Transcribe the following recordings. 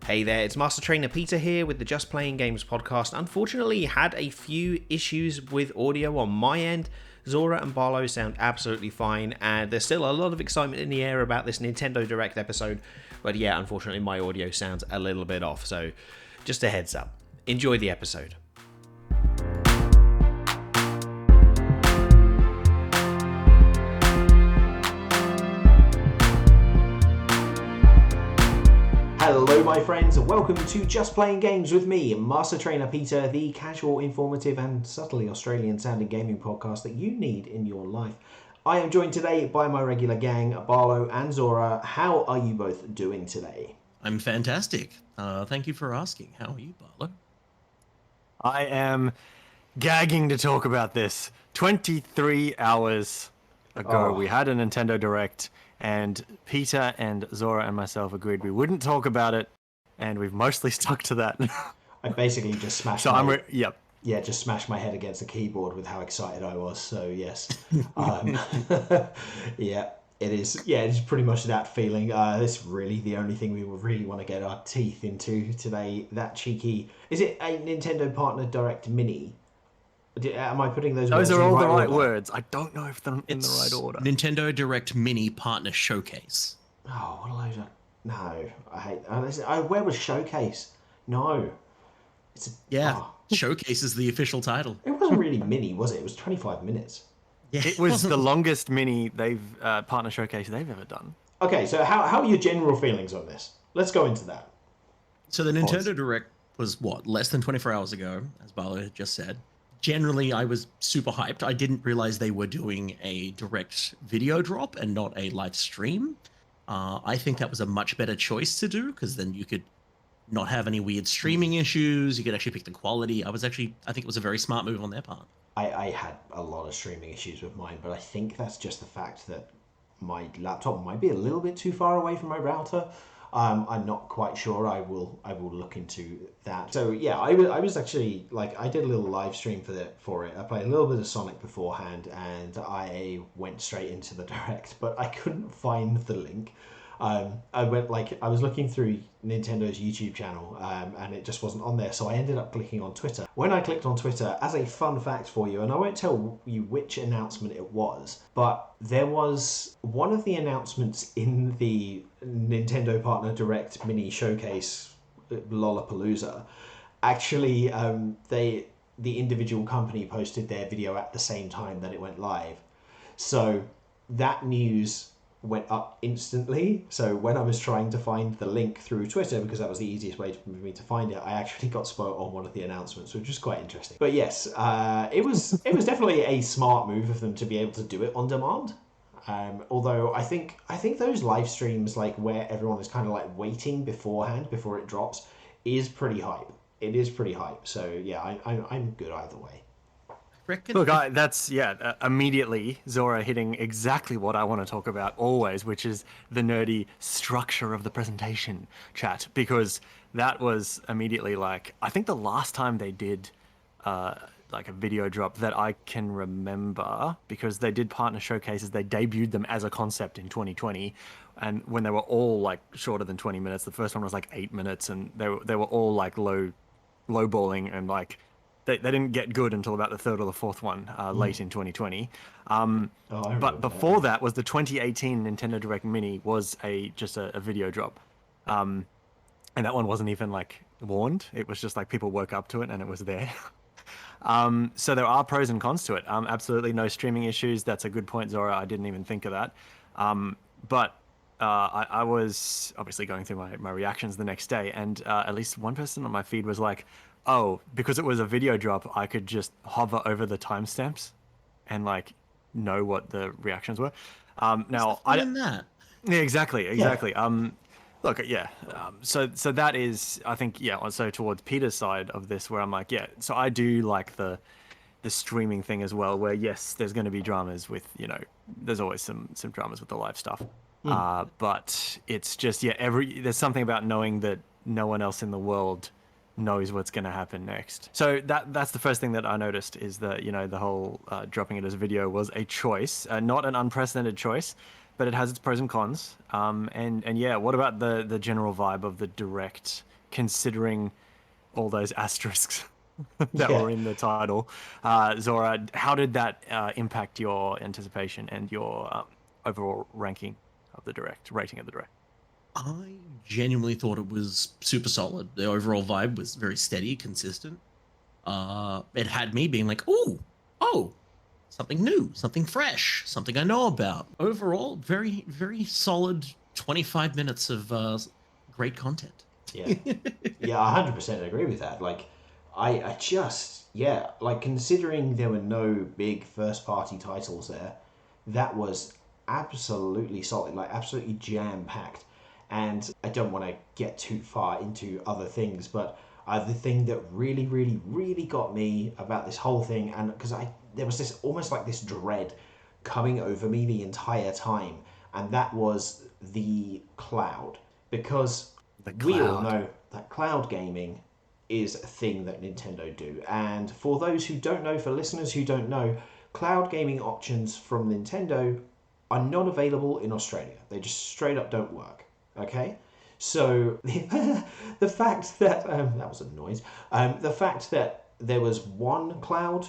Hey there, it's Master Trainer Peter here with the Just Playing Games podcast. Unfortunately, had a few issues with audio on my end. Zora and Barlow sound absolutely fine, and there's still a lot of excitement in the air about this Nintendo Direct episode. But yeah, unfortunately, my audio sounds a little bit off, so just a heads up. Enjoy the episode. Hello my friends, and welcome to Just Playing Games with me, Master Trainer Peter, the casual, informative and subtly Australian sounding gaming podcast that you need in your life. I am joined today by my regular gang, Barlow and Zora. How are you both doing today? I'm fantastic. Thank you for asking. How are you, Barlow? I am gagging to talk about this. 23 hours ago, we had a Nintendo Direct, and Peter and Zora and myself agreed we wouldn't talk about it, and we've mostly stuck to that. I basically just smashed just smashed my head against the keyboard with how excited I was, so yes. Yeah, it is. Yeah, it's pretty much that feeling. This is really the only thing we would really want to get our teeth into today. That cheeky... Is it a Nintendo Partner Direct Mini? Am I putting those words are all the right order? words. I don't know if they're in the right order. Nintendo Direct Mini Partner Showcase. Oh, what a load of... No, I hate... where was Showcase? No. Showcase is the official title. It wasn't really mini, was it? It was 25 minutes. Yeah, it was the longest mini partner showcase they've ever done. Okay, so how are your general feelings on this? Let's go into that. So the Nintendo Direct was, less than 24 hours ago, as Barlow had just said. Generally, I was super hyped. I didn't realize they were doing a direct video drop and not a live stream. I think that was a much better choice to do, because then you could not have any weird streaming issues. You could actually pick the quality. I think it was a very smart move on their part. I had a lot of streaming issues with mine, but I think that's just the fact that my laptop might be a little bit too far away from my router. I'm not quite sure. I will look into that. So yeah, I was actually I did a little live stream for it. I played a little bit of Sonic beforehand, and I went straight into the Direct, but I couldn't find the link. I was looking through Nintendo's YouTube channel, and it just wasn't on there, so I ended up clicking on Twitter. When I clicked on Twitter, as a fun fact for you, and I won't tell you which announcement it was, but there was one of the announcements in the Nintendo Partner Direct Mini Showcase Lollapalooza. Actually, the individual company posted their video at the same time that it went live. So that news went up instantly. So when I was trying to find the link through Twitter, because that was the easiest way for me to find it, I actually got spoiled on one of the announcements, which was quite interesting. But yes, it was definitely a smart move of them to be able to do it on demand. Although I think those live streams, where everyone is kind of waiting beforehand before it drops, is pretty hype. It is pretty hype. So yeah, I'm good either way. Look, immediately Zora hitting exactly what I want to talk about always, which is the nerdy structure of the presentation, chat, because that was immediately I think the last time they did a video drop that I can remember, because they did partner showcases, they debuted them as a concept in 2020, and when they were all shorter than 20 minutes, the first one was 8 minutes, and they were all lowballing and They didn't get good until about the third or the fourth one late in 2020. But before that was the 2018 Nintendo Direct Mini was just a video drop. And that one wasn't even warned. It was just people woke up to it and it was there. So there are pros and cons to it. Absolutely no streaming issues. That's a good point, Zora. I didn't even think of that. But I was obviously going through my reactions the next day, and at least one person on my feed was oh, because it was a video drop, I could just hover over the timestamps and know what the reactions were. Now I didn't that. Yeah, exactly. Yeah. Look, yeah. So that is, I think, yeah. So towards Peter's side of this, where I'm so I do the streaming thing as well, where yes, there's going to be dramas with, there's always some dramas with the live stuff. But it's just there's something about knowing that no one else in the world knows what's going to happen next. So that's the first thing that I noticed, is that the whole dropping it as a video was a choice, not an unprecedented choice, but it has its pros and cons. And yeah, what about the general vibe of the Direct considering all those asterisks that were in the title. Zora, how did that impact your anticipation and your overall rating of the direct? I genuinely thought it was super solid. The overall vibe was very steady, consistent. It had me being like, oh, something new, something fresh, something I know about. Overall, very, very solid 25 minutes of great content. Yeah, yeah, 100% agree with that. Like, I just, yeah, like considering there were no big first party titles there, that was absolutely solid, like absolutely jam packed. And I don't want to get too far into other things, but the thing that really, really, really got me about this whole thing, and because there was this almost like this dread coming over me the entire time, and that was the cloud. Because we all know that cloud gaming is a thing that Nintendo do. And for those who don't know, for listeners who don't know, cloud gaming options from Nintendo are not available in Australia. They just straight up don't work. Okay? So the fact that that was a noise. The fact that there was one cloud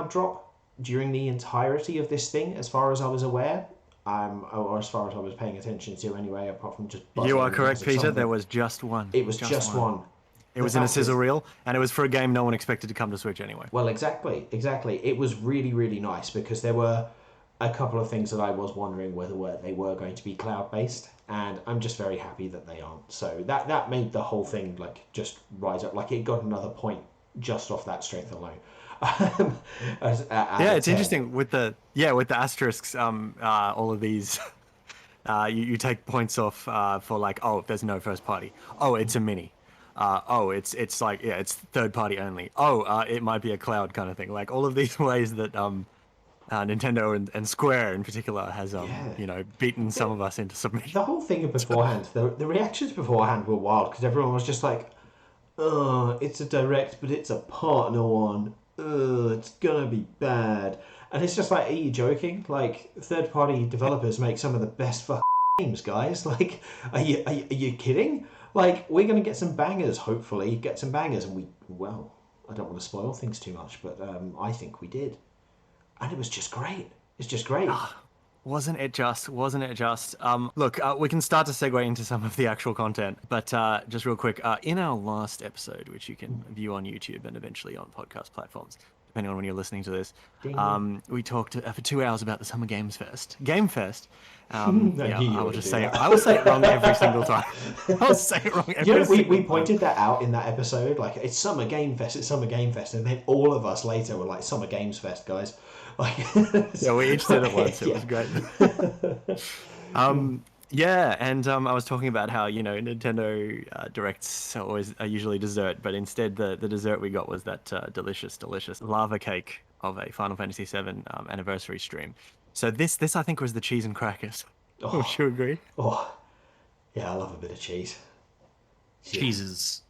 drop during the entirety of this thing, as far as I was aware, or as far as I was paying attention to anyway, apart from just... You are correct, Peter. There was just one. It was just one. It was in a sizzle reel, and it was for a game no one expected to come to Switch anyway. Well, exactly. It was really, really nice, because there were a couple of things that I was wondering whether they were going to be cloud-based, and I'm just very happy that they aren't. So that made the whole thing like just rise up. Like, it got another point just off that strength alone. It's interesting with the asterisks. All of these, you take points off for like, oh, there's no first party. Oh, it's a mini. It's like, yeah, it's third party only. It might be a cloud kind of thing. Like all of these ways that Nintendo and Square in particular has beaten some of us into submission. The whole thing beforehand, the reactions beforehand were wild, because everyone was just like, "Oh, it's a direct, but it's a partner one. It's gonna be bad." And it's just like, are you joking? Like, third-party developers make some of the best fucking games, guys. Like, are you kidding? Like, we're gonna get some bangers, hopefully, and I don't want to spoil things too much, but I think we did. And it was just great. It's just great. Wasn't it just? Look, we can start to segue into some of the actual content, but just real quick, in our last episode, which you can view on YouTube and eventually on podcast platforms, depending on when you're listening to this, we talked for 2 hours about the Summer Games Fest. Game Fest. I will say it wrong every single time. I'll say it wrong every single time. We pointed that out in that episode, like, it's Summer Game Fest, and then all of us later were like, Summer Games Fest, guys. Like, yeah, we each did it once. It was great. I was talking about how, Nintendo Directs are usually dessert, but instead the dessert we got was that delicious lava cake of a Final Fantasy VII anniversary stream. So this I think was the cheese and crackers. Would you agree? Oh, yeah, I love a bit of cheese. Cheese is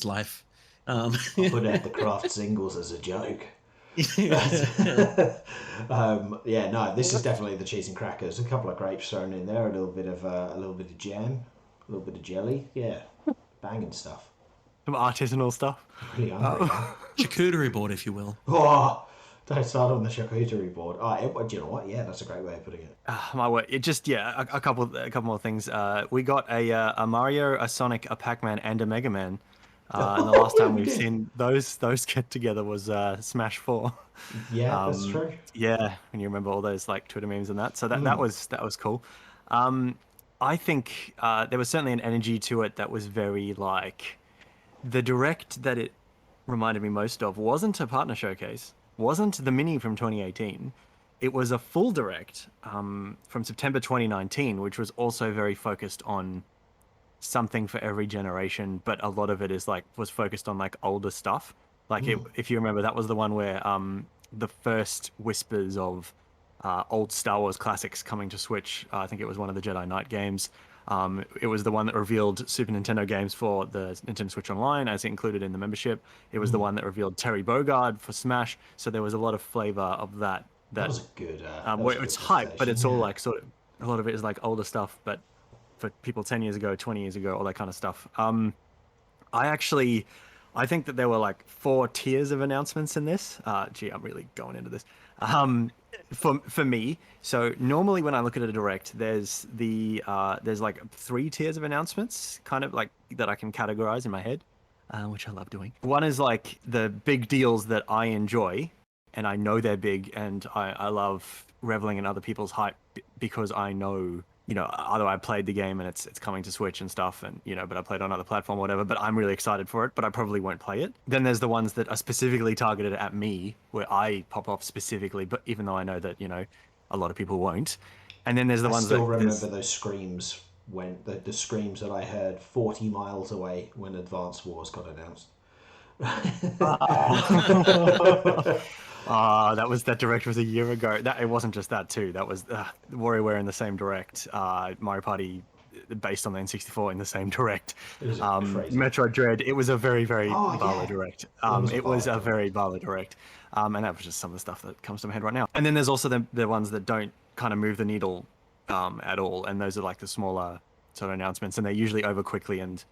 life. I put out the craft singles as a joke. This is definitely the cheese and crackers. A couple of grapes thrown in there, a little bit of jam, a little bit of jelly. Yeah, banging stuff. Some artisanal stuff. Really hungry. Charcuterie board, if you will. Oh, don't start on the charcuterie board. Do you know what? Yeah, that's a great way of putting it. My word! It just a couple more things. We got a Mario, a Sonic, a Pacman, and a Megaman. And the last time we've seen those get together was Smash 4. Yeah, that's true. Yeah, when you remember all those like Twitter memes and that. So that was cool. I think there was certainly an energy to it that was very like the direct that it reminded me most of wasn't a partner showcase, wasn't the mini from 2018. It was a full direct from September 2019, which was also very focused on something for every generation, but a lot of it was focused on like older stuff. Like if you remember, that was the one where the first whispers of old Star Wars classics coming to Switch. I think it was one of the Jedi Knight games. It was the one that revealed Super Nintendo games for the Nintendo Switch Online, as included in the membership. It was the one that revealed Terry Bogard for Smash. So there was a lot of flavor of that. That was a good. Where it's hype, but it's all like sort of a lot of it is like older stuff, but for people 10 years ago, 20 years ago, all that kind of stuff. I think that there were like 4 tiers of announcements in this. Gee, I'm really going into this. Um, for me, so normally when I look at a direct, there's like 3 tiers of announcements, kind of like that I can categorize in my head, which I love doing. One is like the big deals that I enjoy, and I know they're big, and I love reveling in other people's hype because I know, either I played the game and it's coming to Switch and stuff, and but I played on another platform or whatever, but I'm really excited for it, but I probably won't play it. Then there's the ones that are specifically targeted at me, where I pop off specifically, but even though I know that, a lot of people won't. And then there's the I ones still that remember those screams when the screams that I heard 40 miles away when Advance Wars got announced. that direct was a year ago. That it wasn't just that too. That was WarioWare in the same direct. Mario Party based on the N64 in the same direct. It was crazy. Metroid Dread. It was a very Barlow Yeah. direct. It was a very Barlow direct. And that was just some of the stuff that comes to my head right now. And then there's also the ones that don't kind of move the needle at all, and those are like the smaller sort of announcements, and they're usually over quickly. And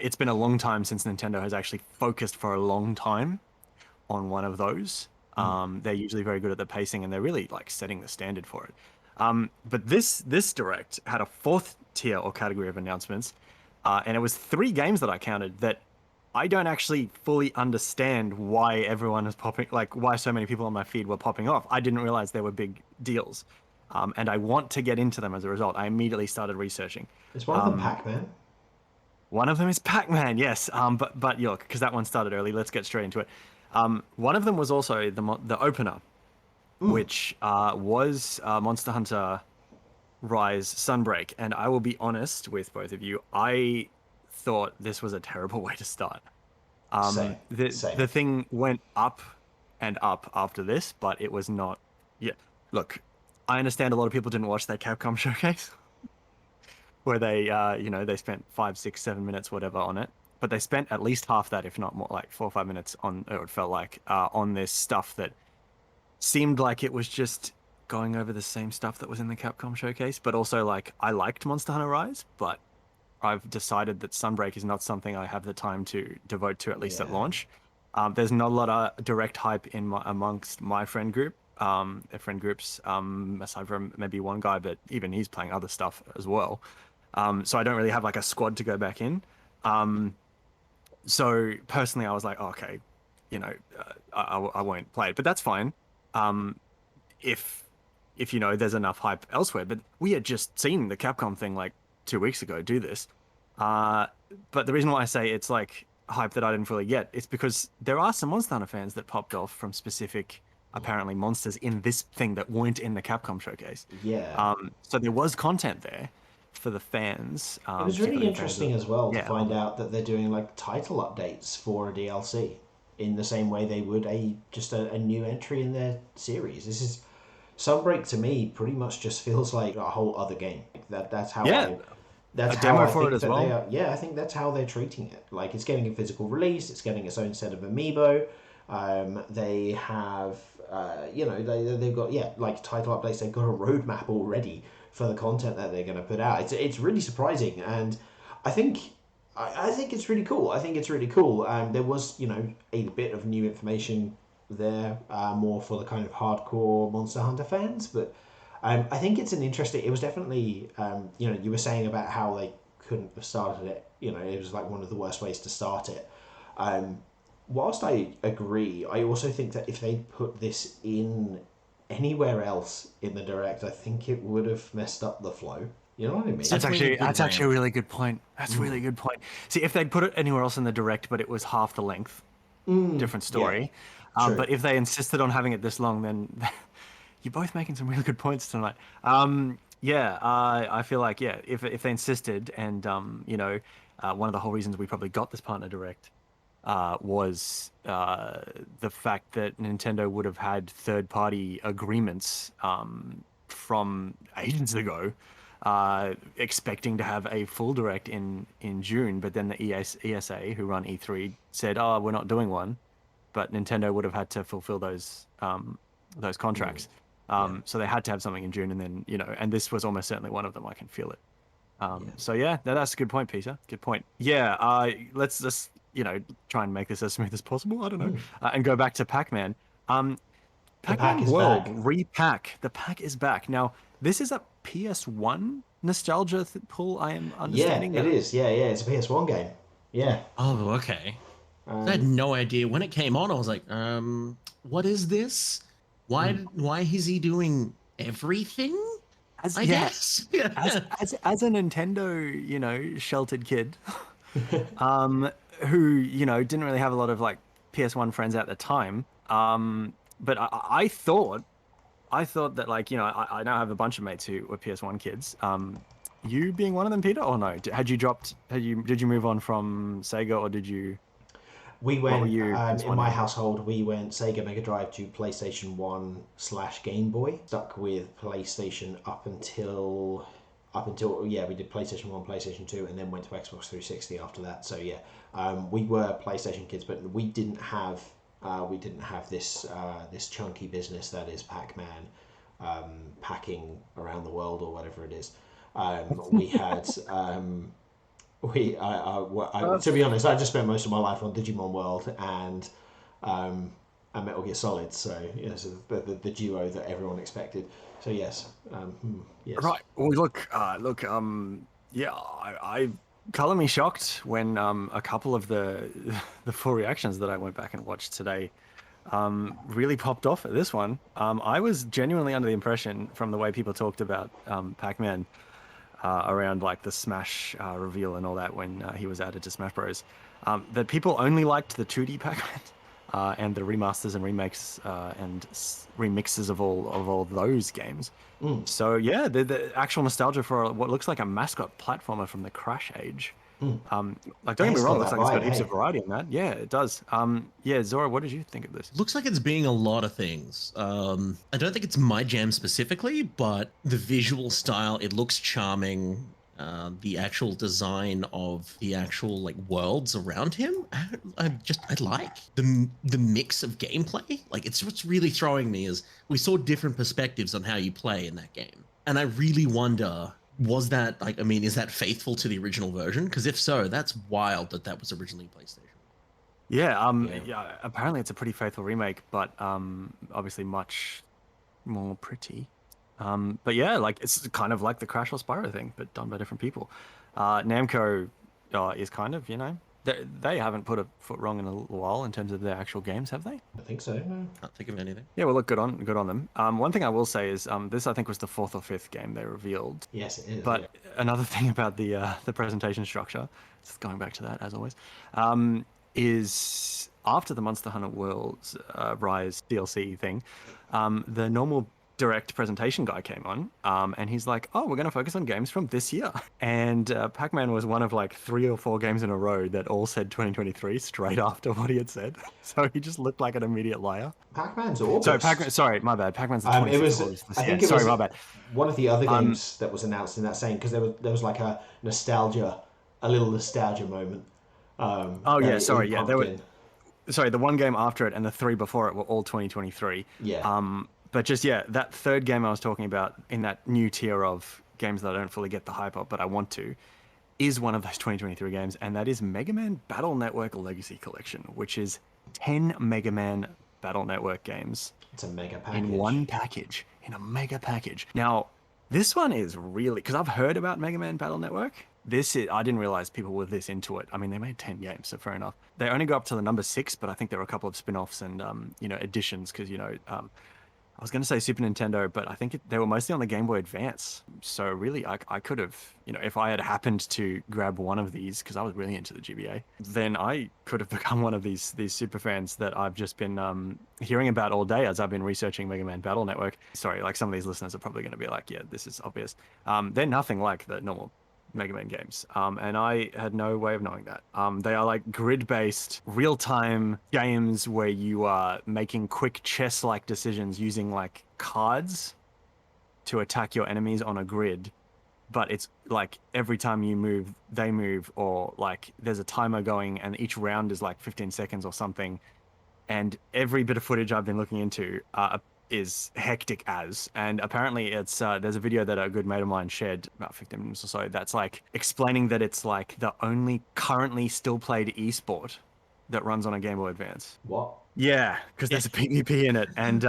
it's been a long time since Nintendo has actually focused for a long time on one of those. They're usually very good at the pacing, and they're really like setting the standard for it. But this direct had a 4th tier or category of announcements, and it was 3 games that I counted that I don't actually fully understand why everyone is popping, like why so many people on my feed were popping off. I didn't realize they were big deals, and I want to get into them as a result. I immediately started researching. It's one of them Pac-Man. One of them is Pacman, yes. But look, because that one started early, let's get straight into it. One of them was also the opener, which was Monster Hunter Rise Sunbreak. And I will be honest with both of you, I thought this was a terrible way to start. Same. The thing went up and up after this, but it was not. Yeah, look, I understand a lot of people didn't watch that Capcom showcase, where they, they spent 5, 6, 7 minutes, whatever, on it. But they spent at least half that, if not more, like 4 or 5 minutes on, or it felt like, on this stuff that seemed like it was just going over the same stuff that was in the Capcom showcase. But also, like, I liked Monster Hunter Rise, but I've decided that Sunbreak is not something I have the time to devote to, at least at launch. There's not a lot of direct hype amongst my friend group. Friend groups, aside from maybe one guy, but even he's playing other stuff as well. So I don't really have like a squad to go back in. So personally, I was like, oh, okay, I won't play it, but that's fine. If there's enough hype elsewhere, but we had just seen the Capcom thing like 2 weeks ago do this. But the reason why I say it's like hype that I didn't fully get, it's because there are some Monster Hunter fans that popped off from specific, apparently, monsters in this thing that weren't in the Capcom showcase. Yeah. So there was content there for the fans. It was really interesting as well to find out that they're doing like title updates for a DLC in the same way they would just a new entry in their series. This is Sunbreak to me pretty much just feels like a whole other game. That's how that's a how demo I for think it as that well. they are. Yeah, I think that's how they're treating it. Like it's getting a physical release. It's getting its own set of amiibo. They have, they've got like title updates. They've got a roadmap already for the content that they're going to put out. It's really surprising, and I think it's really cool. I think it's really cool. There was a bit of new information there, more for the kind of hardcore Monster Hunter fans, but I think it's an interesting. It was definitely you were saying about how they couldn't have started it. It was like one of the worst ways to start it. Whilst I agree, I also think that if they put this in anywhere else in the direct, I think it would have messed up the flow. You know what I mean? That's actually a really good point. That's a really good point. See, if they'd put it anywhere else in the direct, but it was half the length, different story. Yeah, but if they insisted on having it this long, then you're both making some really good points tonight. I feel like if they insisted, and one of the whole reasons we probably got this partner direct was the fact that Nintendo would have had third-party agreements from ages ago, expecting to have a full direct in June, but then the ESA, who run E3, said, "Oh, we're not doing one," but Nintendo would have had to fulfill those contracts. So they had to have something in June, and then and this was almost certainly one of them. I can feel it. So that's a good point, Peter. Good point. Let's try and make this as smooth as possible. I don't know, and go back to Pac-Man. The pack Pac-Man is World back. Repack. The pack is back now. This is a PS1 nostalgia pull. I am Yeah, understanding it that. is. Yeah, yeah. It's a PS1 game. Yeah. Oh, okay. I had no idea when it came on. I was like, what is this? Why is he doing everything? As I yeah, guess. as Yeah. as a Nintendo, sheltered kid, who didn't really have a lot of like PS1 friends at the time. But I thought that like I now have a bunch of mates who were PS1 kids. You being one of them, Peter, or no? Did you move on from Sega, or did you? We What were went you in PS1 my in? household. We went Sega Mega Drive to PlayStation 1/Game Boy. Stuck with PlayStation up until yeah, we did PlayStation 1, PlayStation 2, and then went to Xbox 360 after that. So yeah, we were PlayStation kids, but we didn't have this chunky business that is Pac-Man, packing around the world or whatever it is. We had to be honest, I just spent most of my life on Digimon World um, and Metal Gear Solid. So yes, the duo that everyone expected. So yes, yes. Right. Well, look. Yeah, I color me shocked when a couple of the the full reactions that I went back and watched today really popped off at this one. I was genuinely under the impression from the way people talked about Pac-Man around like the Smash reveal and all that when he was added to Smash Bros. That people only liked the 2D Pac-Man and the remasters and remakes and remixes of all those games. So yeah, the actual nostalgia for what looks like a mascot platformer from the Crash age. Like don't get me It's wrong, got it looks that like it's vibe, got heaps of hey. variety in that. Yeah, it does. Yeah, Zora, what did you think of this? Looks like it's being a lot of things. I don't think it's my jam specifically, but the visual style, it looks charming. The actual design of the actual like worlds around him, I like the mix of gameplay. Like it's what's really throwing me is we saw different perspectives on how you play in that game, and I really wonder was that like I mean is that faithful to the original version? Because if so, that's wild that that was originally PlayStation. Yeah, Yeah. yeah, apparently it's a pretty faithful remake, but obviously much more pretty. But yeah, like it's kind of like the Crash or Spyro thing, but done by different people. Namco is kind of, they haven't put a foot wrong in a little while in terms of their actual games, have they? I think so. No. Can't think of anything. Yeah, well, look, good on them. One thing I will say is this I think was the fourth or fifth game they revealed. Yes, it is. Yeah. But another thing about the presentation structure, just going back to that as always, is after the Monster Hunter World's Rise DLC thing, the normal direct presentation guy came on, and he's like, "Oh, we're going to focus on games from this year." And Pac-Man was one of like 3 or 4 games in a row that all said 2023 straight after what he had said. So he just looked like an immediate liar. Pac-Man's So Pac-Man, August. sorry, my bad. Pac-Man's the It 25th was. of August this I year. think it Sorry, was my bad. one of the other Um, games that was announced in that same because there was like a little nostalgia moment. oh That yeah, it sorry, yeah, pumped in. the one game after it and the 3 before it were all 2023. Yeah. But just yeah, that third game I was talking about in that new tier of games that I don't fully get the hype of, but I want to, is one of those 2023 games, and that is Mega Man Battle Network Legacy Collection, which is 10 Mega Man Battle Network games It's a mega in package. one package, in a mega package. Now, this one is really because I've heard about Mega Man Battle Network. I didn't realize people were this into it. I mean, they made 10 games, so fair enough. They only go up to the number 6, but I think there were a couple of spin-offs and additions because I was going to say Super Nintendo, but I think they were mostly on the Game Boy Advance. So really, I could have, if I had happened to grab one of these, because I was really into the GBA, then I could have become one of these super fans that I've just been hearing about all day as I've been researching Mega Man Battle Network. Sorry, like some of these listeners are probably going to be like, yeah, this is obvious. They're nothing like the normal Mega Man games. And I had no way of knowing that. They are like grid-based, real-time games where you are making quick chess-like decisions using like cards to attack your enemies on a grid. But it's like every time you move, they move, or like there's a timer going and each round is like 15 seconds or something. And every bit of footage I've been looking into is hectic as. And apparently it's there's a video that a good mate of mine shared about 15 minutes or so that's like explaining that it's like the only currently still played esport that runs on a Game Boy Advance. What? Yeah, because there's a PvP in it, and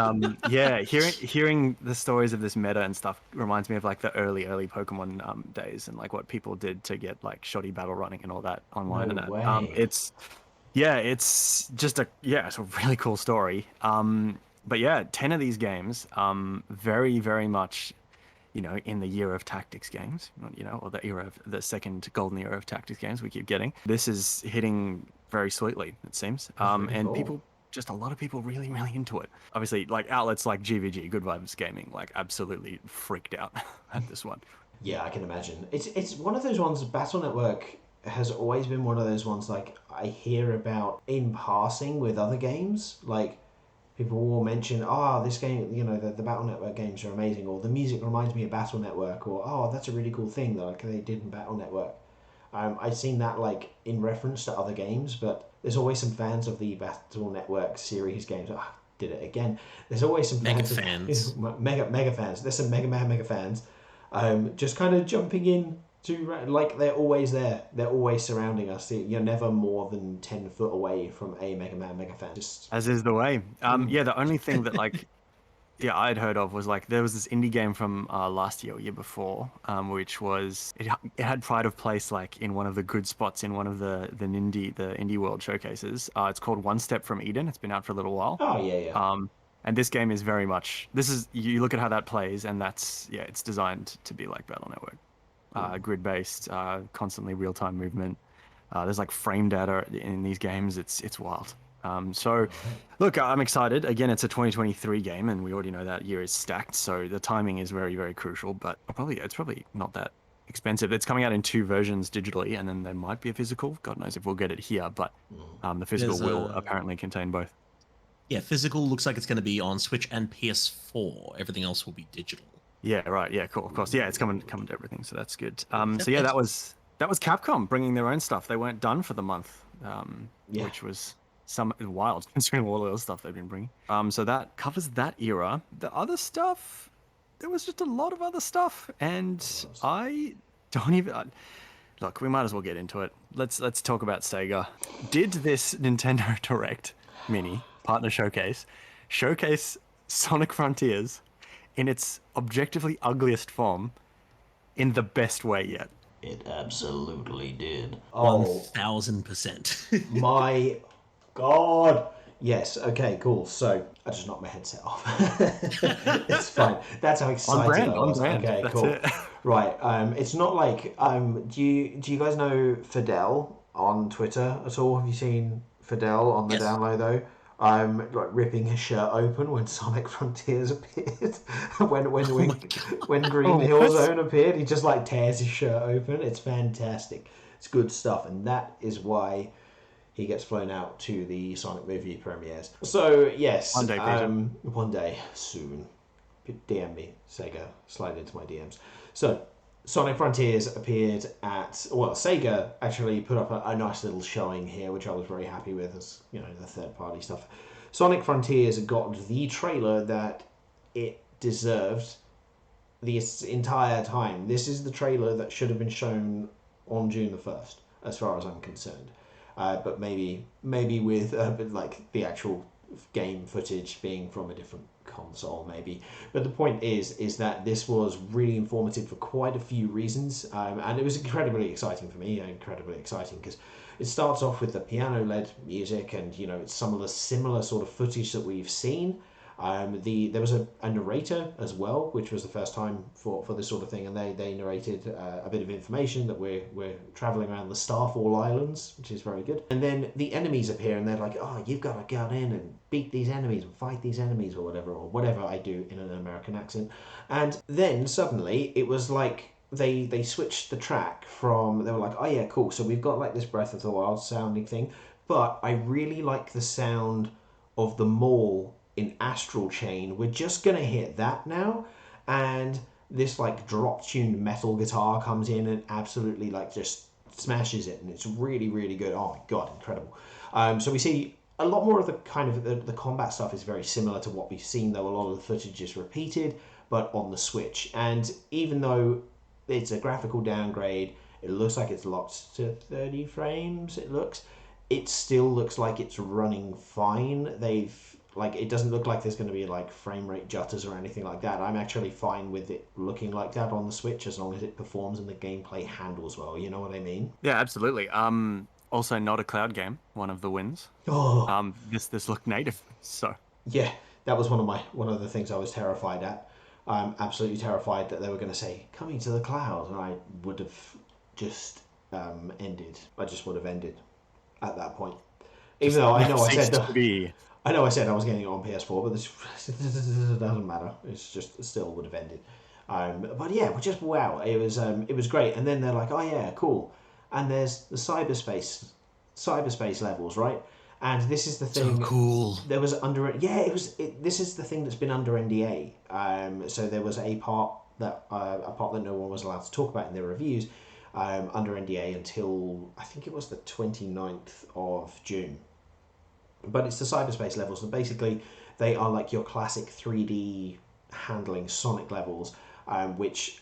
yeah, hearing the stories of this meta and stuff reminds me of like the early Pokemon days and like what people did to get like shoddy battle running and all that online No and that. way. It's just it's a really cool story. But yeah, 10 of these games, very very much, in the year of tactics games, or the era of the second golden era of tactics games we keep getting. This is hitting very sweetly, it seems, and cool. a lot of people really, really into it. Obviously, like outlets like GVG, Good Vibes Gaming, like absolutely freaked out at this one. Yeah, I can imagine. It's one of those ones. Battle Network has always been one of those ones like I hear about in passing with other games. Like people will mention, this game, the Battle Network games are amazing, or the music reminds me of Battle Network, or that's a really cool thing that like they did in Battle Network. I've seen that like in reference to other games, but there's always some fans of the Battle Network series games. Did it again. There's always some Mega fans. fans. Mega fans. There's some mega fans. Just kind of jumping in to like they're always there. They're always surrounding us. You're never more than 10 foot away from a mega fan. Just As is the way. Yeah, the only thing that like I'd heard of was like there was this indie game from last year or year before, which was it had pride of place like in one of the good spots in one of the indie world showcases. It's called One Step from Eden. It's been out for a little while. oh yeah. And this game is very much you look at how that plays, and it's designed to be like Battle Network, grid based, constantly real time movement. There's like frame data in these games. It's wild. So, look, I'm excited. Again, it's a 2023 game, and we already know that year is stacked. So the timing is very, very crucial. But it's probably not that expensive. It's coming out in 2 versions digitally, and then there might be a physical. God knows if we'll get it here, but the physical will apparently contain both. Yeah, physical looks like it's going to be on Switch and PS4. Everything else will be digital. Yeah, right. Yeah, cool. Of course. Yeah, it's coming to everything, so that's good. So yeah, that was Capcom bringing their own stuff. They weren't done for the month, which was wild considering all the other stuff they've been bringing. So that covers that era. The other stuff, there was just a lot of other stuff, and I don't even look. We might as well get into it. Let's talk about Sega. Did this Nintendo Direct Mini Partner Showcase Sonic Frontiers in its objectively ugliest form in the best way yet? It absolutely did. 1000%. My God. Yes. Okay. Cool. So I just knocked my headset off. It's fine. That's how excited I was. Okay. That's cool. it. Right. It's not like do you guys know Fidel on Twitter at all? Have you seen Fidel on the download though? Like ripping his shirt open when Sonic Frontiers appeared. when Green Hill Zone appeared, he just like tears his shirt open. It's fantastic. It's good stuff, and that is why he gets flown out to the Sonic movie premieres. So yes, One day, Peter. One day soon. DM me, Sega. Slide into my DMs. So Sonic Frontiers appeared at Sega actually put up a nice little showing here, which I was very happy with, as the third party stuff. Sonic Frontiers got the trailer that it deserved this entire time. This is the trailer that should have been shown on June the 1st, as far as I'm concerned. But maybe with like the actual game footage being from a different console, maybe. But the point is that this was really informative for quite a few reasons, and it was incredibly exciting for me. Incredibly exciting because it starts off with the piano-led music, and it's some of the similar sort of footage that we've seen. There was a narrator as well, which was the first time for this sort of thing, and they narrated a bit of information that we're traveling around the Starfall Islands, which is very good. And then the enemies appear, and they're like, you've got to go in and beat these enemies and fight these enemies, or whatever I do in an American accent. And then suddenly it was like they switched the track from, they were like, oh yeah, cool, so we've got like this Breath of the Wild sounding thing, but I really like the sound of the mall in Astral Chain. We're just gonna hit that now, and this like drop-tuned metal guitar comes in and absolutely like just smashes it, and it's really, really good. Oh my god, incredible. So we see a lot more of the kind of the combat stuff is very similar to what we've seen, though a lot of the footage is repeated, but on the Switch. And even though it's a graphical downgrade, it looks like it's locked to 30 frames. It still looks like it's running fine. It doesn't look like there's going to be like frame rate jutters or anything like that. I'm actually fine with it looking like that on the Switch as long as it performs and the gameplay handles well. You know what I mean? Yeah, absolutely. Also not a cloud game, one of the wins. Oh, This looked native, so yeah, that was one of the things I was terrified at. I'm absolutely terrified that they were going to say coming to the cloud, and I would have just ended. I just would have ended at that point. Even though I know I said I was getting it on PS4, but this it doesn't matter. It's just it still would have ended. But yeah, just wow, it was great. And then they're like, oh yeah, cool. And there's the cyberspace levels, right? And this is the thing. So cool. There was this is the thing that's been under NDA. So there was a part that no one was allowed to talk about in their reviews under NDA until I think it was the 29th of June. But it's the cyberspace levels, and basically they are like your classic 3D handling Sonic levels, which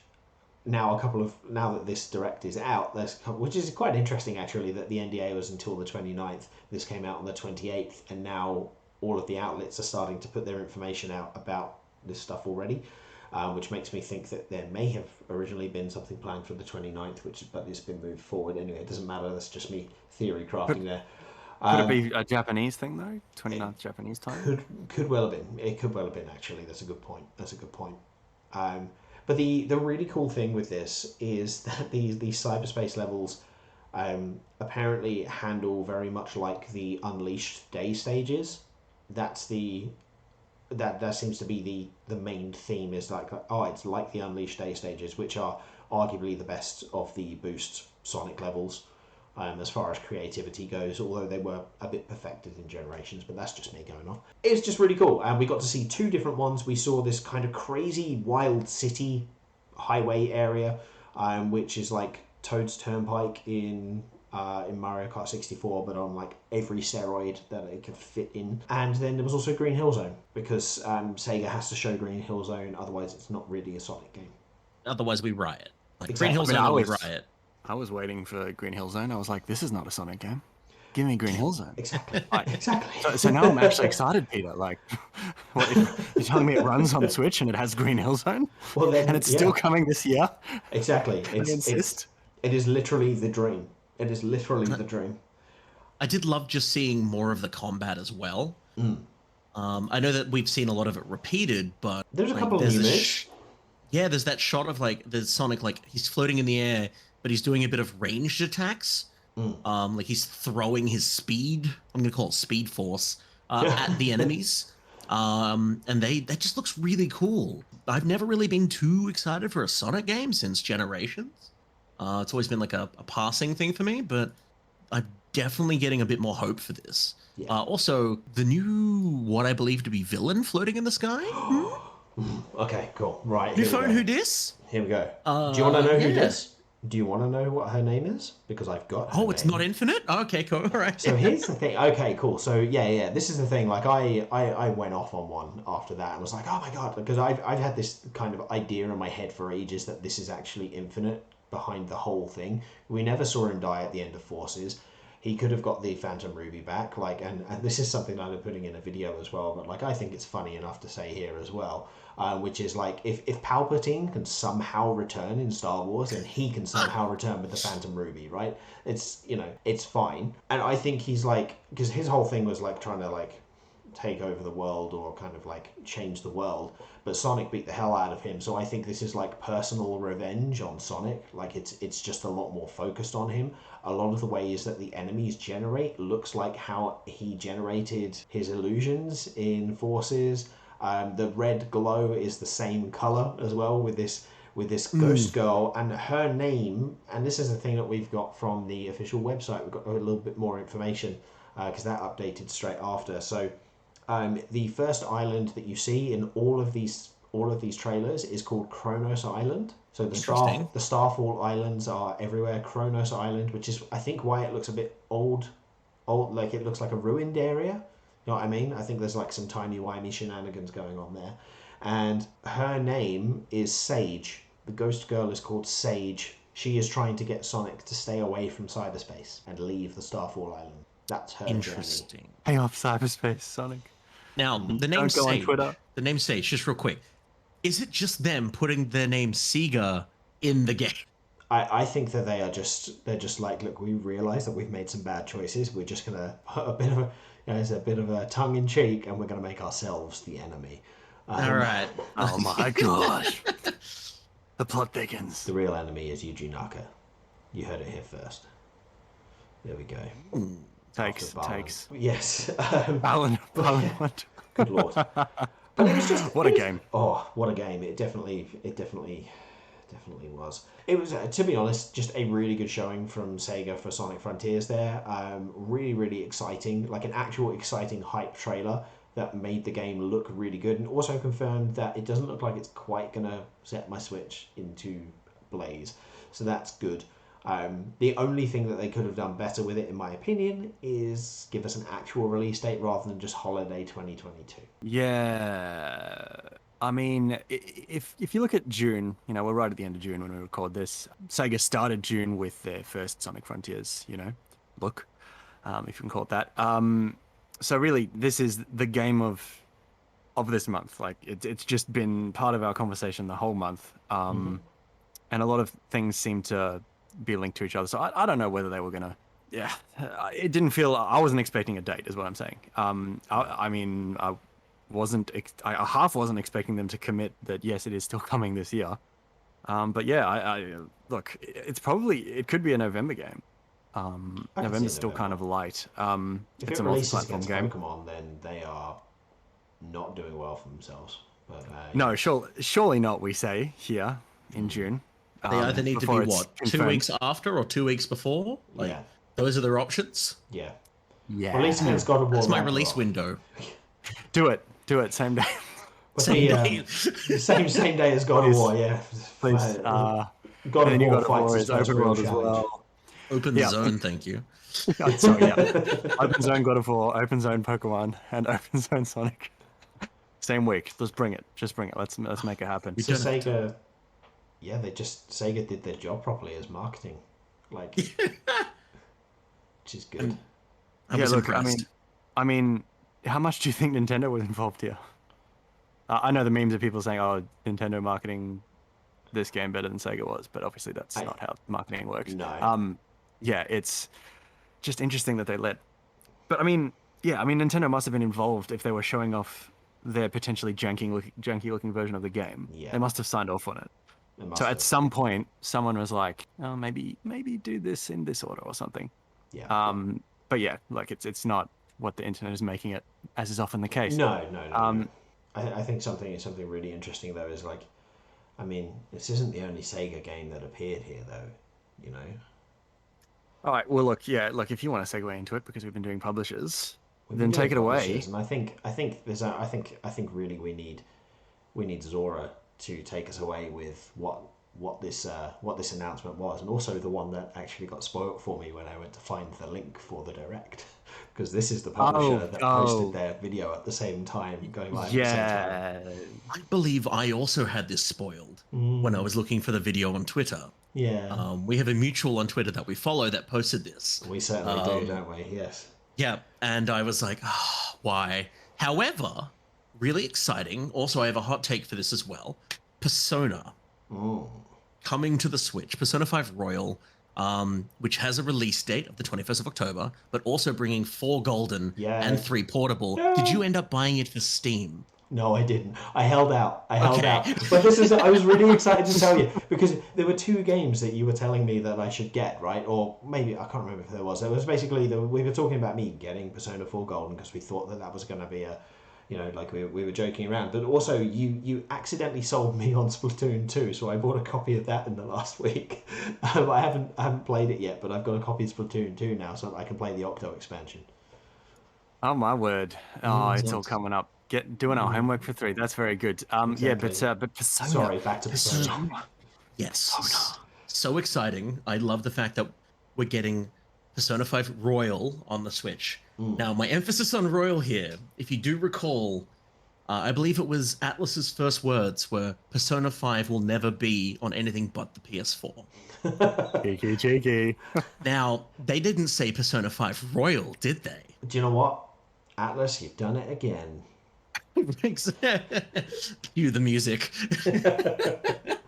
now that this direct is out, which is quite interesting actually that the NDA was until the 29th. This came out on the 28th, and now all of the outlets are starting to put their information out about this stuff already, which makes me think that there may have originally been something planned for the 29th, but it's been moved forward. Anyway, it doesn't matter. That's just me theory crafting there. Could it be a Japanese thing though? 29th Japanese time? Could well have been. It could well have been actually. That's a good point. But the really cool thing with this is that these cyberspace levels apparently handle very much like the Unleashed Day stages. That seems to be the main theme, is like, oh, it's like the Unleashed Day stages, which are arguably the best of the Boost Sonic levels. As far as creativity goes, although they were a bit perfected in Generations, but that's just me going off. It's just really cool, and we got to see two different ones. We saw this kind of crazy wild city highway area, which is like Toad's Turnpike in Mario Kart 64, but on like every steroid that it could fit in. And then there was also Green Hill Zone, because Sega has to show Green Hill Zone, otherwise it's not really a Sonic game. Otherwise we riot. Like Exactly. Green Hill Zone, we riot. I was waiting for Green Hill Zone. I was like, this is not a Sonic game. Give me Green Hill Zone. Exactly. Exactly. So now I'm actually excited, Peter. Like, what, you're telling me it runs on Switch and it has Green Hill Zone? Well, then, and it's still coming this year? Exactly. I insist. It is literally the dream. It is literally the dream. I did love just seeing more of the combat as well. I know that we've seen a lot of it repeated, but there's a couple of new moves. Yeah, there's that shot of like the Sonic, like he's floating in the air, but he's doing a bit of ranged attacks. Like he's throwing his speed, I'm going to call it speed force, at the enemies. And that just looks really cool. I've never really been too excited for a Sonic game since Generations. It's always been like a passing thing for me, but I'm definitely getting a bit more hope for this. Yeah. Also, the new, what I believe to be villain floating in the sky. Okay, cool. Right. New phone, who dis? Here we go. Do you want to know who dis? Do you want to know what her name is? Because I've got her it's not Infinite? Okay, cool. All right. So here's the thing. Okay, cool. So yeah. This is the thing. Like I went off on one after that and was like, oh my god, because I've had this kind of idea in my head for ages that this is actually Infinite behind the whole thing. We never saw him die at the end of Forces. He could have got the Phantom Ruby back, like, and this is something that I'm putting in a video as well, but like I think it's funny enough to say here as well, which is like if Palpatine can somehow return in Star Wars, then he can somehow return with the Phantom Ruby, right? It's, you know, it's fine. And I think he's like, because his whole thing was like trying to like take over the world or kind of like change the world, but Sonic beat the hell out of him, so I think this is like personal revenge on Sonic. Like it's just a lot more focused on him. A lot of the ways that the enemies generate looks like how he generated his illusions in Forces. The red glow is the same color as well with this ghost girl, and her name, and this is the thing that we've got from the official website. We've got a little bit more information because that updated straight after. So the first island that you see in all of these trailers is called Kronos Island. So the Starfall Islands are everywhere. Kronos Island, which is I think why it looks a bit old old, like it looks like a ruined area. You know what I mean? I think there's like some timey-wimey shenanigans going on there. And her name is Sage. The ghost girl is called Sage. She is trying to get Sonic to stay away from cyberspace and leave the Starfall Island. That's her journey. Interesting. Hang off cyberspace, Sonic. Now, the name Don't go on Sage, Twitter. the name Sage, just real quick. Is it just them putting their name Sega in the game? I think that they're just like, look, we realise that we've made some bad choices. We're just gonna put a bit of a, it's a bit of a tongue in cheek, and we're gonna make ourselves the enemy. All right. Oh my gosh. The plot thickens. The real enemy is Yuji Naka. You heard it here first. There we go. Takes. Yes. Balin. Good lord. But it was just What a game. Oh, what a game! It definitely was. It was, to be honest, just a really good showing from Sega for Sonic Frontiers there. Really, really exciting, like an actual exciting hype trailer that made the game look really good, and also confirmed that it doesn't look like it's quite gonna set my Switch into blaze. So that's good. The only thing that they could have done better with it, in my opinion, is give us an actual release date rather than just holiday 2022. Yeah. I mean, if you look at June, you know, we're right at the end of June when we record this. Sega started June with their first Sonic Frontiers, you know, look, if you can call it that. So really, this is the game of this month. Like, it's just been part of our conversation the whole month. And a lot of things seem to be linked to each other. So I don't know whether they were gonna. Yeah, it didn't feel. I wasn't expecting a date, is what I'm saying. I mean, I half wasn't expecting them to commit that yes, it is still coming this year. But yeah, I look, it could be a November game. November's still kind of light. If it's it a releases multi-platform against game. Pokemon, then they are not doing well for themselves. But No, surely not. We say here in June. They either need to be before it's what, 2 confirmed. weeks after or 2 weeks before? Like, Yeah. those are their options. Yeah. Yeah. Release against God of War. That's my Ragnarok. release window. Do it same day. But Same the, day. same day as God of Please. War, yeah. Please. God And of then you War got fights is its first open real world as challenge. well. Open Yeah. zone, thank you. Oh, sorry, yeah. Open Zone God of War, Open Zone Pokemon, and Open Zone Sonic. Same week. Just bring it. Let's make it happen. So Sega, yeah, Sega did their job properly as marketing, like, which is good. I was look, impressed. I mean, how much do you think Nintendo was involved here? I know the memes of people saying, "Oh, Nintendo marketing this game better than Sega was," but obviously that's not how marketing works. No. Yeah, it's just interesting that they let. But I mean, Nintendo must have been involved if they were showing off their potentially janky looking version of the game. Yeah. They must have signed off on it. It must So have. at some point, someone was like, "Oh, maybe do this in this order or something." Yeah. But yeah, like it's not what the internet is making it, as is often the case. No. I think something really interesting though is, like, I mean, this isn't the only Sega game that appeared here though, you know. All right. Well, look, if you want to segue into it, because we've been doing publishers, We've then been take it doing away. publishers, and I think really we need Zora to take us away with what this announcement was, and also the one that actually got spoiled for me when I went to find the link for the direct, because this is the publisher that posted their video at the same time, going live. Yeah. I believe I also had this spoiled when I was looking for the video on Twitter. Yeah. We have a mutual on Twitter that we follow that posted this. We certainly do, don't we? Yes. Yeah, and I was like, oh, why? However, really exciting. Also, I have a hot take for this as well. Persona coming to the Switch. Persona 5 Royal, which has a release date of the 21st of October, but also bringing 4 golden and 3 portable. Yeah. Did you end up buying it for Steam? No, I didn't. I held out. But I was really excited to tell you, because there were 2 games that you were telling me that I should get, right? Or maybe, I can't remember if there was. It was basically, we were talking about me getting Persona 4 Golden because we thought that was going to be a, you know, like we were joking around. But also, you accidentally sold me on Splatoon 2, so I bought a copy of that in the last week. I haven't played it yet, but I've got a copy of Splatoon 2 now, so I can play the Octo expansion. Oh my word! Oh, it's all coming up. Doing our homework for 3. That's very good. Exactly. Yeah, but Persona. Sorry, back to Persona. Yes. So exciting. I love the fact that we're getting Persona 5 Royal on the Switch. Now, my emphasis on Royal here, if you do recall, I believe it was Atlas's first words were Persona 5 will never be on anything but the PS4. Cheeky. Now, they didn't say Persona 5 Royal, did they? Do you know what? Atlas, you've done it again. Cue the music.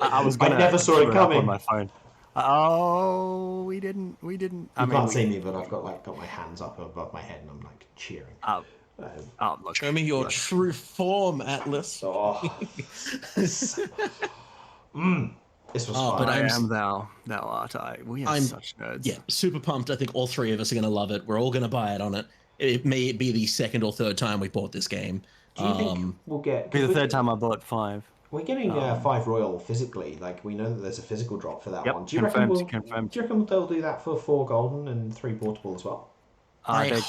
I was gonna never saw it throw up coming. on my phone. Oh, we didn't. You can't see me, but I've got my hands up above my head and I'm like cheering. Look. Show me your true form, Atlas. Oh. This was fun. But I am thou art I. We are such nerds. Yeah, super pumped. I think all three of us are going to love it. We're all going to buy it on it. It may be the second or third time we bought this game. Do you think we'll get... Be the third time I bought 5. We're getting 5 Royal physically. Like, we know that there's a physical drop for that one. Do you confirmed. Do you reckon they'll do that for 4 golden and 3 portable as well? I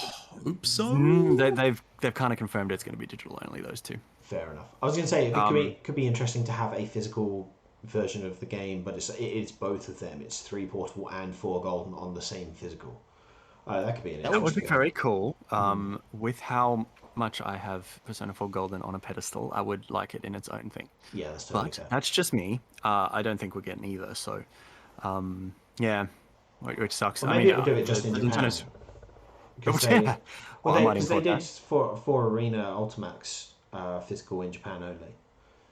hope so. They've kind of confirmed it's going to be digital only, those two. Fair enough. I was going to say, it could be interesting to have a physical version of the game, but it's both of them. It's 3 portable and 4 golden on the same physical. That could be an interesting. That would be very cool. With how much I have Persona 4 Golden on a pedestal, I would like it in its own thing. Yeah, that's totally But fair. that's just me. I don't think we're getting either. So, yeah, which sucks. Well, maybe it'll do it just in Japan. Because they did for Arena Ultimax physical in Japan only.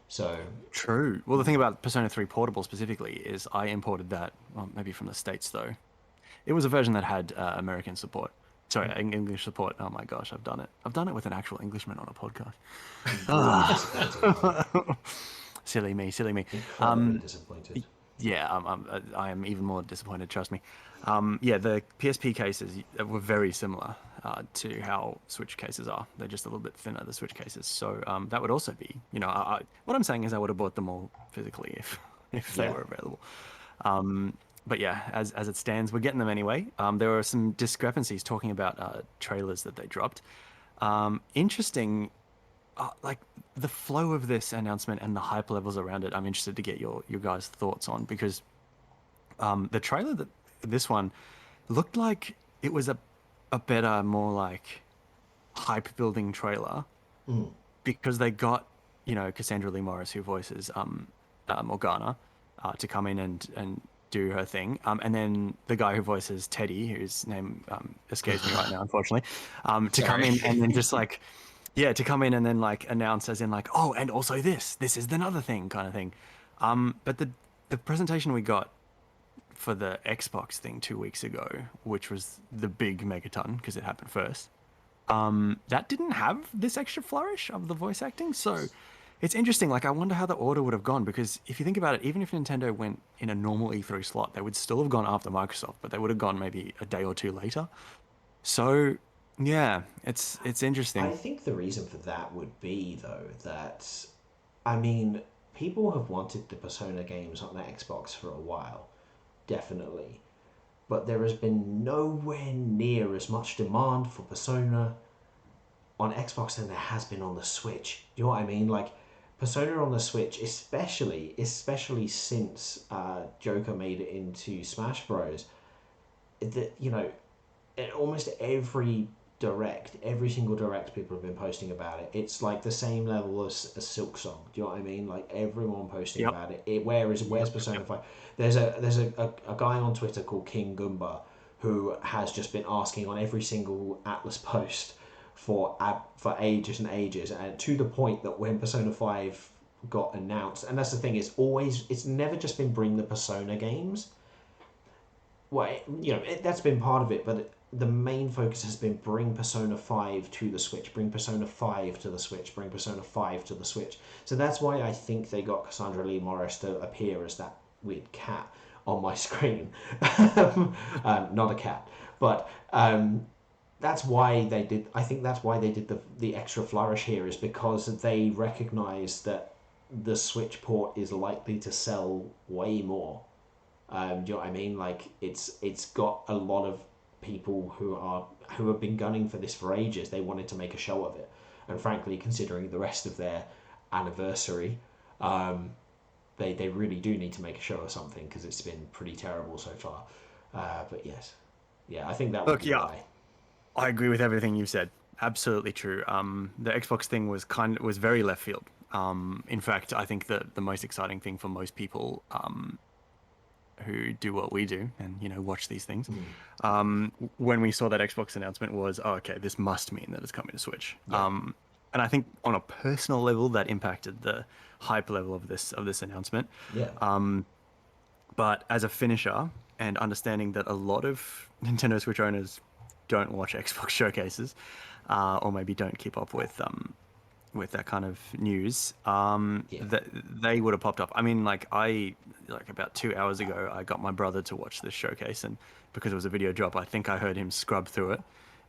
So true. Well, the thing about Persona 3 Portable specifically is I imported that, well, maybe from the States though. It was a version that had American support. Sorry, English support. Oh my gosh, I've done it. I've done it with an actual Englishman on a podcast. Silly me. Disappointed. Yeah, I am even more disappointed. Trust me. Yeah, the PSP cases were very similar to how Switch cases are. They're just a little bit thinner, the Switch cases. So that would also be, what I'm saying is I would have bought them all physically if they were available. But yeah, as it stands, we're getting them anyway. There were some discrepancies talking about trailers that they dropped. Interesting, like the flow of this announcement and the hype levels around it. I'm interested to get your guys' thoughts on, because the trailer that this one looked like it was a better, more like hype building trailer, because they got Cassandra Lee Morris, who voices Morgana, to come in and do her thing, and then the guy who voices Teddy, whose name escapes me right now, unfortunately, to come in and then just like, to come in and then like announce as in like, oh, and also this is another thing kind of thing. But the presentation we got for the Xbox thing 2 weeks ago, which was the big megaton because it happened first, that didn't have this extra flourish of the voice acting. So it's interesting. Like, I wonder how the order would have gone, because if you think about it, even if Nintendo went in a normal E3 slot, they would still have gone after Microsoft, but they would have gone maybe a day or two later. So yeah, it's interesting. I think the reason for that would be, though, that, I mean, people have wanted the Persona games on the Xbox for a while, definitely. But there has been nowhere near as much demand for Persona on Xbox than there has been on the Switch. Do you know what I mean? Like, Persona on the Switch, especially since Joker made it into Smash Bros. Almost every single direct people have been posting about it. It's like the same level as Silk Song. Do you know what I mean? Like, everyone posting about it. Where's Persona 5? There's a guy on Twitter called King Goomba who has just been asking on every single Atlas post for ages and ages, and to the point that when Persona 5 got announced, and that's the thing, it's never just been bring the Persona games. Well, that's been part of it, but the main focus has been bring Persona 5 to the Switch, bring Persona 5 to the Switch, bring Persona 5 to the Switch. So that's why I think they got Cassandra Lee Morris to appear as that weird cat on my screen. Not a cat, but that's why they did. I think that's why they did the extra flourish here, is because they recognize that the Switch port is likely to sell way more. Do you know what I mean? Like, it's got a lot of people who have been gunning for this for ages. They wanted to make a show of it, and frankly, considering the rest of their anniversary, they really do need to make a show of something, because it's been pretty terrible so far. But yes. Yeah, I think that would be why. I agree with everything you've said. Absolutely true. The Xbox thing was very left field. In fact, I think that the most exciting thing for most people who do what we do and watch these things, when we saw that Xbox announcement was, oh, okay, this must mean that it's coming to Switch. Yeah. And I think on a personal level, that impacted the hype level of this announcement. Yeah. But as a finisher and understanding that a lot of Nintendo Switch owners don't watch Xbox showcases, or maybe don't keep up with that kind of news, that they would have popped up. I mean, like about 2 hours ago, I got my brother to watch this showcase, and because it was a video drop, I think I heard him scrub through it.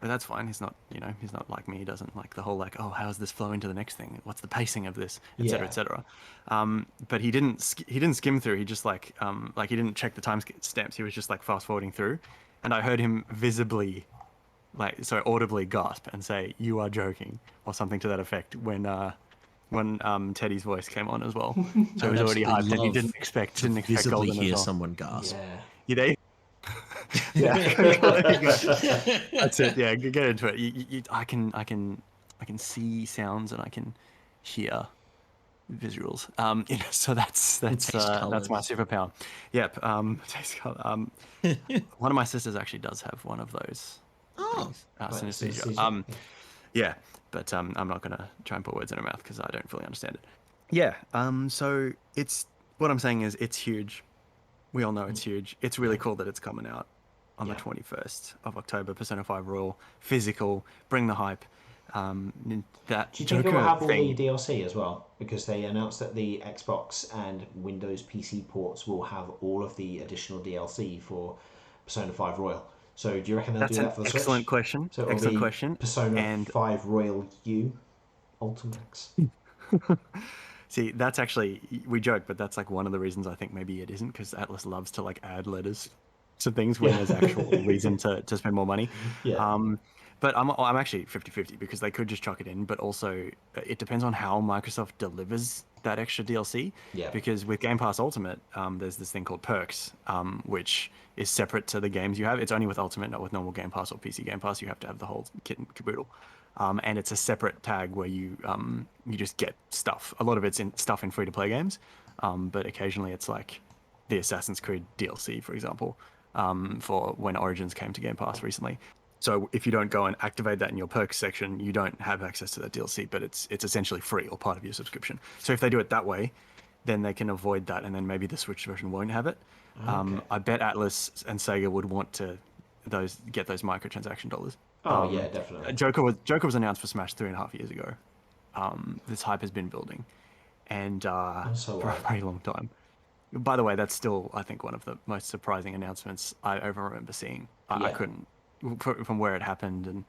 But that's fine. He's not, he's not like me. He doesn't like the whole oh, how does this flow into the next thing? What's the pacing of this, etc., etc. But he didn't skim through. He just he didn't check the time stamps. He was just fast forwarding through, and I heard him visibly, audibly gasp and say, "You are joking," or something to that effect when Teddy's voice came on as well. So he was already hyped, and he didn't expect visibly Golden hear as well. someone gasp. Yeah. You know? Yeah, that's it. Yeah, get into it. I can see sounds and I can hear visuals. So that's my superpower. Yep. Taste color. One of my sisters actually does have one of those. Oh, synesthesia. Yeah, but I'm not gonna try and put words in her mouth because I don't fully understand it. Yeah. So what I'm saying is it's huge. We all know it's huge. It's really cool that it's coming out on the 21st of October. Persona 5 Royal, physical, bring the hype. That Do you think it Joker will have all thing. the DLC as well? Because they announced that the Xbox and Windows PC ports will have all of the additional DLC for Persona 5 Royal. So do you reckon they'll do that for the Switch? Excellent question. So it'll Excellent be question. Persona 5 Royal U Ultimax. See, that's actually, we joke, but that's one of the reasons I think maybe it isn't, because Atlas loves to add letters to things when there's actual reason to spend more money. Yeah. But I'm actually 50-50 because they could just chuck it in, but also it depends on how Microsoft delivers that extra DLC. Yeah. Because with Game Pass Ultimate, there's this thing called Perks, which is separate to the games you have. It's only with Ultimate, not with normal Game Pass or PC Game Pass. You have to have the whole kit and caboodle. And it's a separate tag where you just get stuff. A lot of it's stuff in free-to-play games, but occasionally it's like the Assassin's Creed DLC, for example, for when Origins came to Game Pass recently. So if you don't go and activate that in your perks section, you don't have access to that DLC, but it's essentially free or part of your subscription. So if they do it that way, then they can avoid that, and then maybe the Switch version won't have it. Okay. I bet Atlas and Sega would want to get those microtransaction dollars. Oh yeah, definitely. Joker was announced for Smash 3.5 years ago. This hype has been building, and for a very long time. By the way, that's still, I think, one of the most surprising announcements I ever remember seeing. I couldn't, from where it happened and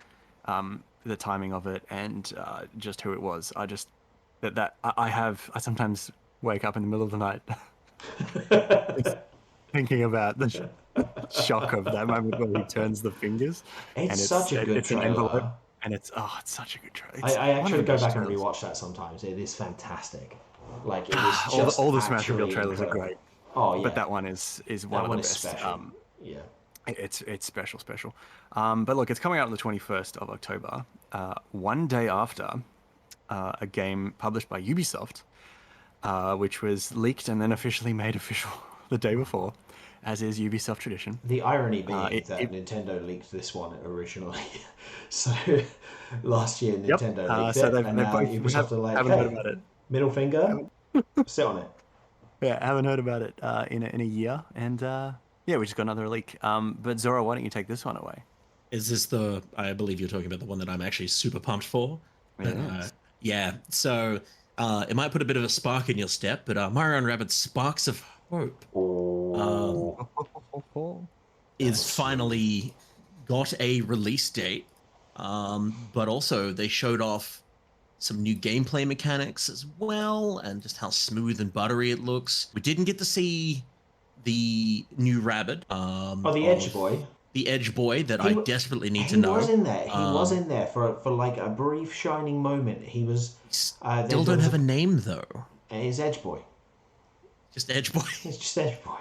the timing of it and just who it was. I sometimes wake up in the middle of the night thinking about the shock of that moment when he turns the fingers. It's such a good trailer. And it's such a good trailer. I actually go back and rewatch that sometimes. It is fantastic. It is just all the Smash Reveal trailers are great. Oh yeah, but that one is one of the best. Special. Yeah, it's special. But look, it's coming out on the 21st of October, one day after a game published by Ubisoft, which was leaked and then officially made official the day before, as is Ubisoft tradition. The irony being that Nintendo leaked this one originally. So last year Nintendo leaked it, and now Ubisoft are like, haven't heard about it. Middle finger, sit on it. Yeah, I haven't heard about it in a year, and we just got another leak. But Zora, why don't you take this one away? Is this I believe you're talking about the one that I'm actually super pumped for. Yeah. So it might put a bit of a spark in your step, but Mario and Rabbids Sparks of Hope is finally got a release date, but also they showed off some new gameplay mechanics as well, and just how smooth and buttery it looks. We didn't get to see the new Rabbid. The Edge Boy. The Edge Boy that I desperately need to know. He was in there. He was in there for a brief shining moment. He was. Still don't have a name though. He's Edge Boy. Just Edge Boy. It's just Edge Boy.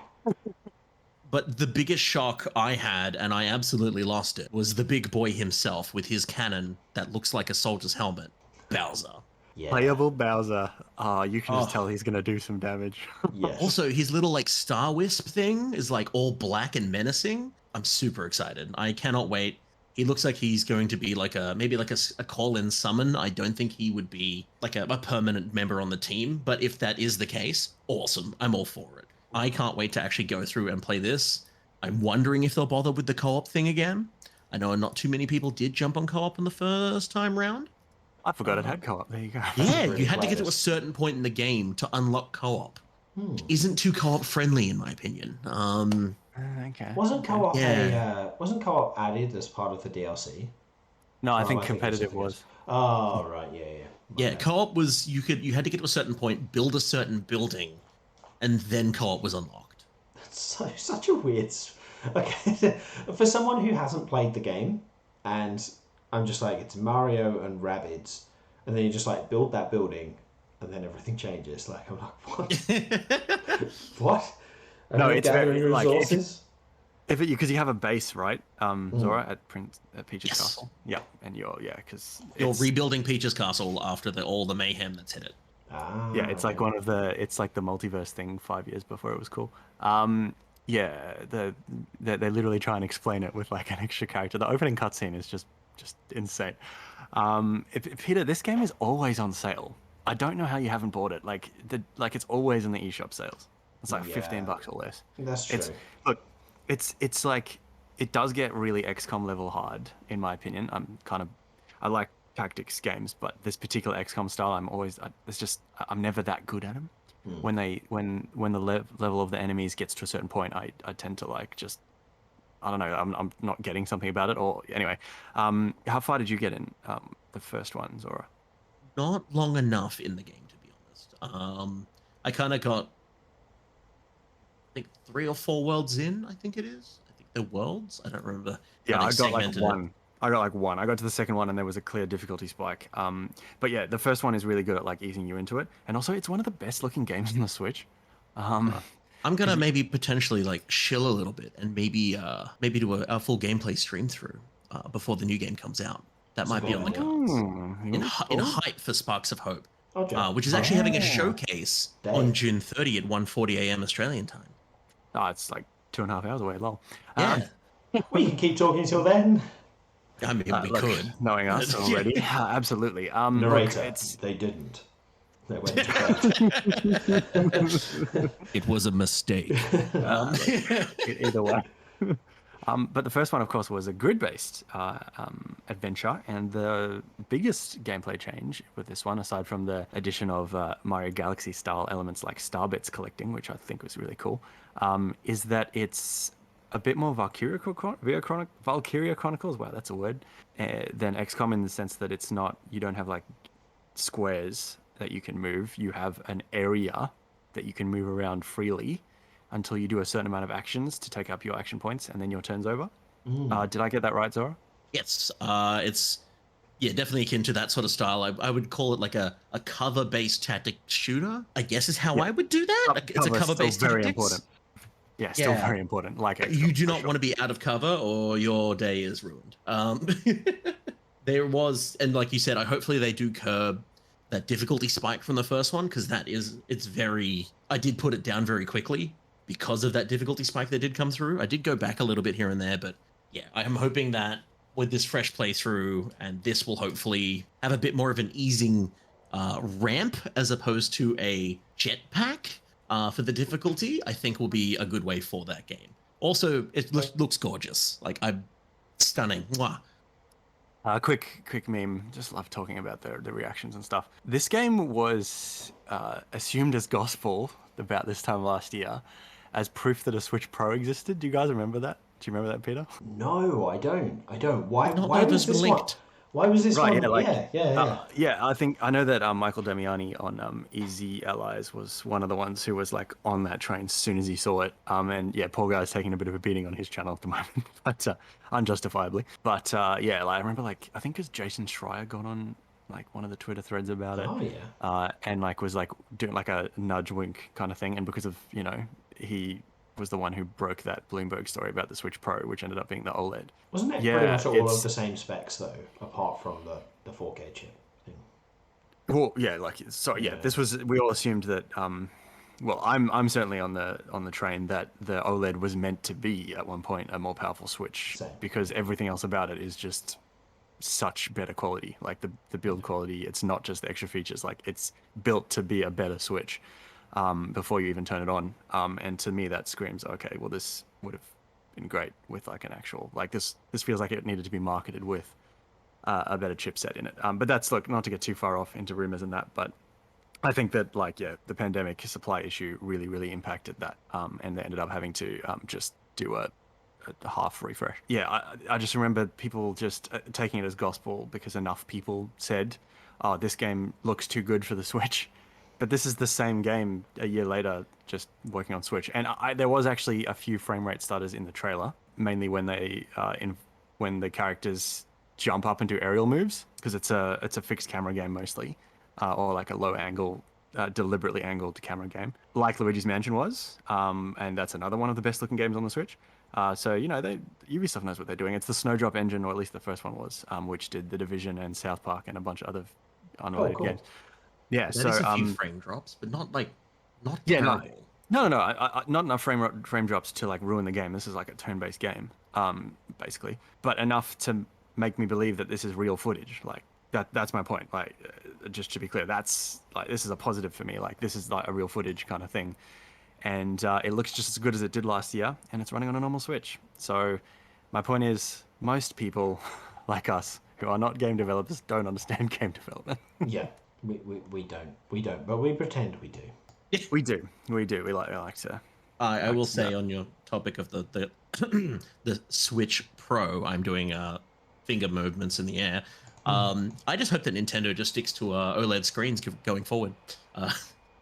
But the biggest shock I had, and I absolutely lost it, was the big boy himself with his cannon that looks like a soldier's helmet, Bowser. Yeah. Playable Bowser. Oh, you can just Oh. tell he's gonna do some damage. Yes. Also, his little like star wisp thing is like all black and menacing. I'm super excited. I cannot wait. He looks like he's going to be like maybe like a call-in summon. I don't think he would be like a permanent member on the team, but if that is the case, awesome. I'm all for it. I can't wait to actually go through and play this. I'm wondering if they'll bother with the co-op thing again. I know not too many people did jump on co-op in the first time round. I forgot it had co-op. There you go. Yeah, really you had to get to a latest. certain point in the game to unlock co-op. Isn't too co-op friendly in my opinion. Okay. Wasn't co-op Yeah. wasn't co-op added as part of the DLC? No, I Oh, think I think competitive something else. was. Oh, right, yeah. Yeah, Okay. co-op was you had to get to a certain point, build a certain building, and then co-op was unlocked. That's such a weird. Okay, for someone who hasn't played the game, and I'm just like, it's Mario and Rabbids, and then you just like build that building, and then everything changes. Like, I'm like, what? What? And No, you're it's very, gathering like, if- resources. Because you have a base, right, Zora, at Peach's Yes. Castle. Yeah, and because You're rebuilding Peach's castle after all the mayhem that's hit it. Ah, yeah, it's like okay. it's like the multiverse thing 5 years before it was cool. Yeah, they literally try and explain it with like an extra character. The opening cutscene is just insane. Peter, this game is always on sale. I don't know how you haven't bought it. Like it's always in the eShop sales. It's like Yeah. $15 or less. That's true. Look, it's like it does get really XCOM level hard in my opinion. I like tactics games, but this particular XCOM style, I'm never that good at them. When the level of the enemies gets to a certain point, I tend to like just I don't know. I'm not getting something about it. Or anyway, how far did you get in the first one, Zora? Not long enough in the game, to be honest. I kind of got, I think 3 or 4 worlds in. I think it is. I think they're worlds. I don't remember. Yeah, how I they got like segmented it. one. I got like one. I got to the second one and there was a clear difficulty spike. But yeah, the first one is really good at like easing you into it, and also it's one of the best looking games on the Switch. I'm gonna maybe potentially like chill a little bit and maybe do a full gameplay stream through before the new game comes out. That might be on the cards. In hype for Sparks of Hope, Okay. which is actually having a showcase Dang. on June 30 at 1:40 a.m. Australian time. Oh, it's like 2.5 hours away. Lol. Yeah, We can keep talking till then. I mean we Look, could. knowing us already. Absolutely. Look, Narrator. They didn't. They went to bed. It was a mistake. Either way. But the first one, of course, was a grid-based adventure, and the biggest gameplay change with this one, aside from the addition of Mario Galaxy-style elements like Starbits collecting, which I think was really cool, is that it's a bit more Valkyria Chronicles, wow, that's a word, than XCOM in the sense that it's not, you don't have like squares that you can move, you have an area that you can move around freely until you do a certain amount of actions to take up your action points, and then your turn's over. Did I get that right, Zora? Yes, it's definitely akin to that sort of style. I would call it like a cover-based tactic shooter, I guess is how I would do that. It's a cover-based very tactics. important. Yeah, still Yeah. very important. Like You XCOM, do for not sure. want to be out of cover or your day is ruined. There was, and like you said, hopefully they do curb that difficulty spike from the first one, because it's very, I did put it down very quickly because of that difficulty spike that did come through. I did go back a little bit here and there, but yeah, I am hoping that with this fresh playthrough, and this will hopefully have a bit more of an easing ramp as opposed to a jetpack for the difficulty, I think will be a good way for that game. Also, it looks gorgeous. Like, stunning. Mwah. Quick meme. Just love talking about the reactions and stuff. This game was assumed as gospel about this time last year, as proof that a Switch Pro existed. Do you guys remember that? Do you remember that, Peter? No, I don't. Why? not Why know was those were this one? linked. Why was this Right, one? yeah, like, yeah. Yeah, I know that Michael Damiani on Easy Allies was one of the ones who was like on that train as soon as he saw it. And yeah, poor guy's taking a bit of a beating on his channel at the moment, but unjustifiably. But yeah, like I remember, like I think it was Jason Schreier got on like one of the Twitter threads about it. Oh yeah. And like was like doing like a nudge wink kind of thing, and because of he was the one who broke that Bloomberg story about the Switch Pro, which ended up being the OLED. Wasn't it pretty Yeah, much all of it's the same specs though, apart from the 4K chip thing? well, yeah, like so. Yeah, Yeah. this was. We all assumed that. Well, I'm certainly on the train that the OLED was meant to be at one point a more powerful Switch Same. because everything else about it is just such better quality. Like the build quality, it's not just the extra features. Like it's built to be a better Switch before you even turn it on. And to me, that screams, okay, well, this would have been great with like an actual like this. This feels like it needed to be marketed with a better chipset in it. But that's look not to get too far off into rumors and that, but I think that like yeah, the pandemic supply issue really impacted that, and they ended up having to just do a half refresh. Yeah, I just remember people just taking it as gospel because enough people said, "Oh, this game looks too good for the Switch," but this is the same game a year later, just working on Switch. And there was actually a few frame rate stutters in the trailer, mainly when they when the characters jump up and do aerial moves because it's a fixed camera game mostly, or like a low angle. Deliberately angled camera game, like Luigi's Mansion was, and that's another one of the best looking games on the Switch. So you know, Ubisoft knows what they're doing. It's the Snowdrop engine, or at least the first one was, which did The Division and South Park and a bunch of other unrelated cool. games. Yeah, That is a few frame drops, but not yeah, terrible. no, not enough frame drops to like ruin the game. This is like a turn-based game, basically, but enough to make me believe that this is real footage. Like that's my point. Like, just to be clear, that's like this is a positive for me. Like this is like a real footage kind of thing. And it looks just as good as it did last year, and it's running on a normal Switch. So my point is, most people like us who are not game developers don't understand game development. Yeah, we don't, but we pretend we do. We do. We like to. I will say on your topic of the the Switch Pro, I'm doing finger movements in the air. I just hope that Nintendo just sticks to OLED screens going forward.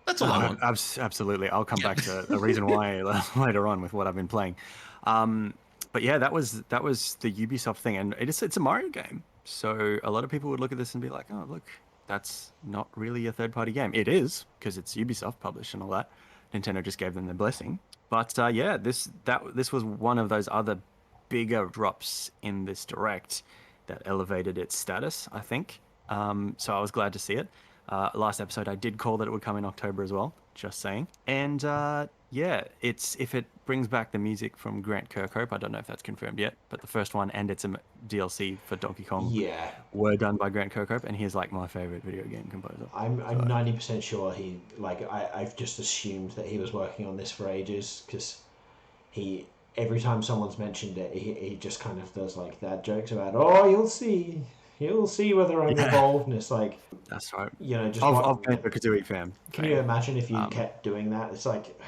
That's all I want. Absolutely. I'll come back to a reason why later on with what I've been playing. But yeah, that was the Ubisoft thing, and it's a Mario game. So a lot of people would look at this and be like, "Oh, look, that's not really a third-party game." It is because it's Ubisoft published and all that. Nintendo just gave them their blessing. But yeah, this was one of those other bigger drops in this direct that elevated its status, I think. So I was glad to see it. Last episode, I did call that it would come in October as well, just saying. And yeah, if it brings back the music from Grant Kirkhope, I don't know if that's confirmed yet, but the first one and it's a DLC for Donkey Kong were done by Grant Kirkhope, and he's like my favorite video game composer. I'm 90% sure I've just assumed that he was working on this for ages because every time someone's mentioned it, he just kind of does like that jokes about, oh, you'll see whether I'm involved. And it's like, that's right. You know, just I've been a Kazooie fan. Can you imagine if you kept doing that? It's like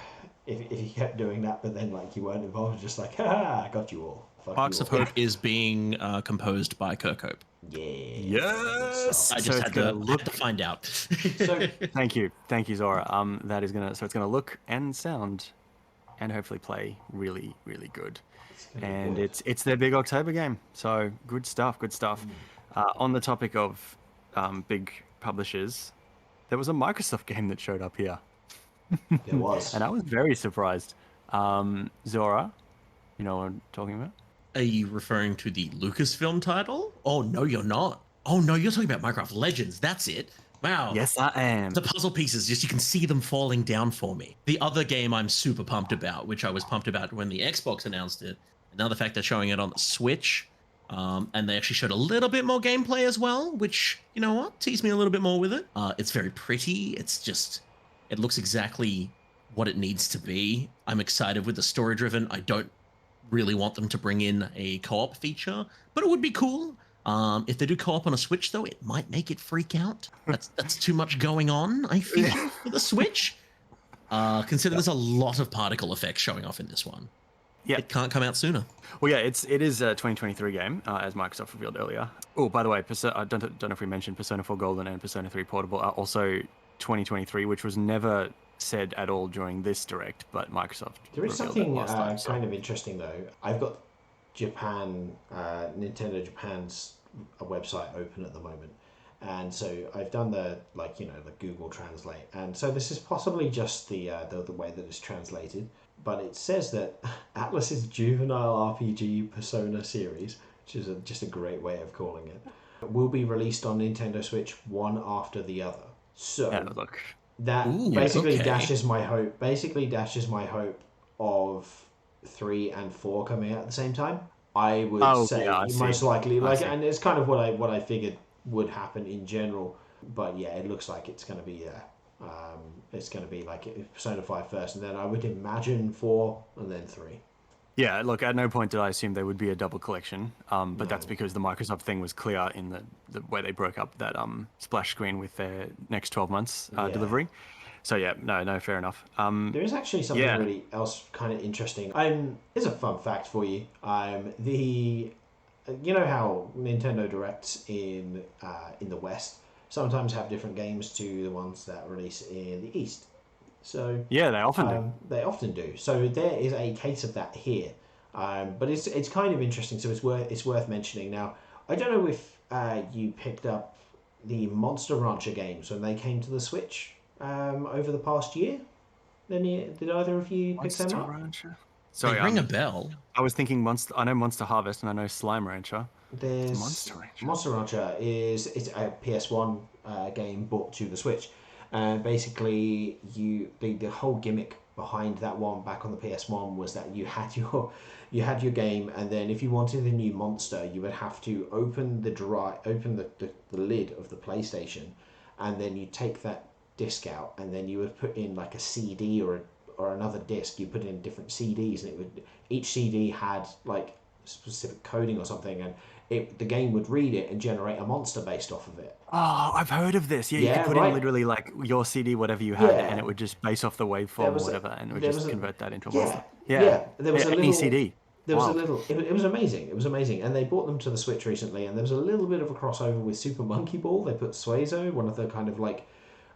if you kept doing that, but then like you weren't involved, just like, I got you all. Sparks of Hope is being composed by Kirkhope. Yeah. Yes. I just had to find out. So, thank you, Zora. That is it's gonna look and sound, and hopefully play really good. And it's their big October game, so good stuff. On the topic of big publishers, there was a Microsoft game that showed up here. There was. And I was very surprised. Zora, you know what I'm talking about? Are you referring to the Lucasfilm title? Oh, no, you're not. Oh, no, you're talking about Minecraft Legends. That's it. Wow. Yes, I am. The puzzle pieces, just you can see them falling down for me. The other game I'm super pumped about, which I was pumped about when the Xbox announced it, and now the fact they're showing it on the Switch, and they actually showed a little bit more gameplay as well, which, you know what, teased me a little bit more with it. It's very pretty. It looks exactly what it needs to be. I'm excited with the story-driven. I don't really want them to bring in a co-op feature, but it would be cool. If they do co-op on a Switch, though, it might make it freak out. That's too much going on, I feel, for the Switch. Consider there's a lot of particle effects showing off in this one. Yeah, it can't come out sooner. Well, yeah, it is a 2023 game, as Microsoft revealed earlier. Oh, by the way, I don't know if we mentioned Persona 4 Golden and Persona 3 Portable are also 2023, which was never said at all during this direct, but Microsoft. There is something kind of interesting though. I've got Nintendo Japan's website open at the moment, and so I've done the the Google Translate, and so this is possibly just the way that it's translated. but it says that Atlas's juvenile RPG Persona series, which is just a great way of calling it, will be released on Nintendo Switch one after the other. So look. that Ooh, basically okay. dashes my hope. Basically dashes my hope of 3 and 4 coming out at the same time. I would say I see. most likely, I see. and it's kind of what I figured would happen in general. But yeah, it looks like it's going to be it's going to be like Persona 5 first, and then I would imagine 4 and then 3. Yeah, look, at no point did I assume there would be a double collection, but that's because the Microsoft thing was clear in the way they broke up that splash screen with their next 12 months delivery. So yeah, no, fair enough. There is actually something really else kind of interesting. Here's a fun fact for you. You know how Nintendo Directs in the West sometimes have different games to the ones that release in the East. So yeah, they often do. They often do. So there is a case of that here, but it's kind of interesting. So it's worth mentioning. Now, I don't know if you picked up the Monster Rancher games when they came to the Switch over the past year. Did either of you pick them up? Rancher? Sorry, ring a bell. I was thinking Monster. I know Monster Harvest and I know Slime Rancher. There's Monster Rancher it's a PS1 game brought to the Switch. Basically, the whole gimmick behind that one back on the PS1 was that you had your game, and then if you wanted a new monster, you would have to open the lid of the PlayStation, and then you take that disc out, and then you would put in like a CD or another disc. You put in different CDs, and each CD had like specific coding or something, and the game would read it and generate a monster based off of it. Oh, I've heard of this. Yeah, you could put in literally like your CD, whatever you had, and it would just base off the waveform or whatever, and it would just convert that into a monster. Yeah. There was a little CD. There was a little. It was amazing. It was amazing, and they brought them to the Switch recently, and there was a little bit of a crossover with Super Monkey Ball. They put Suezo, one of the kind of like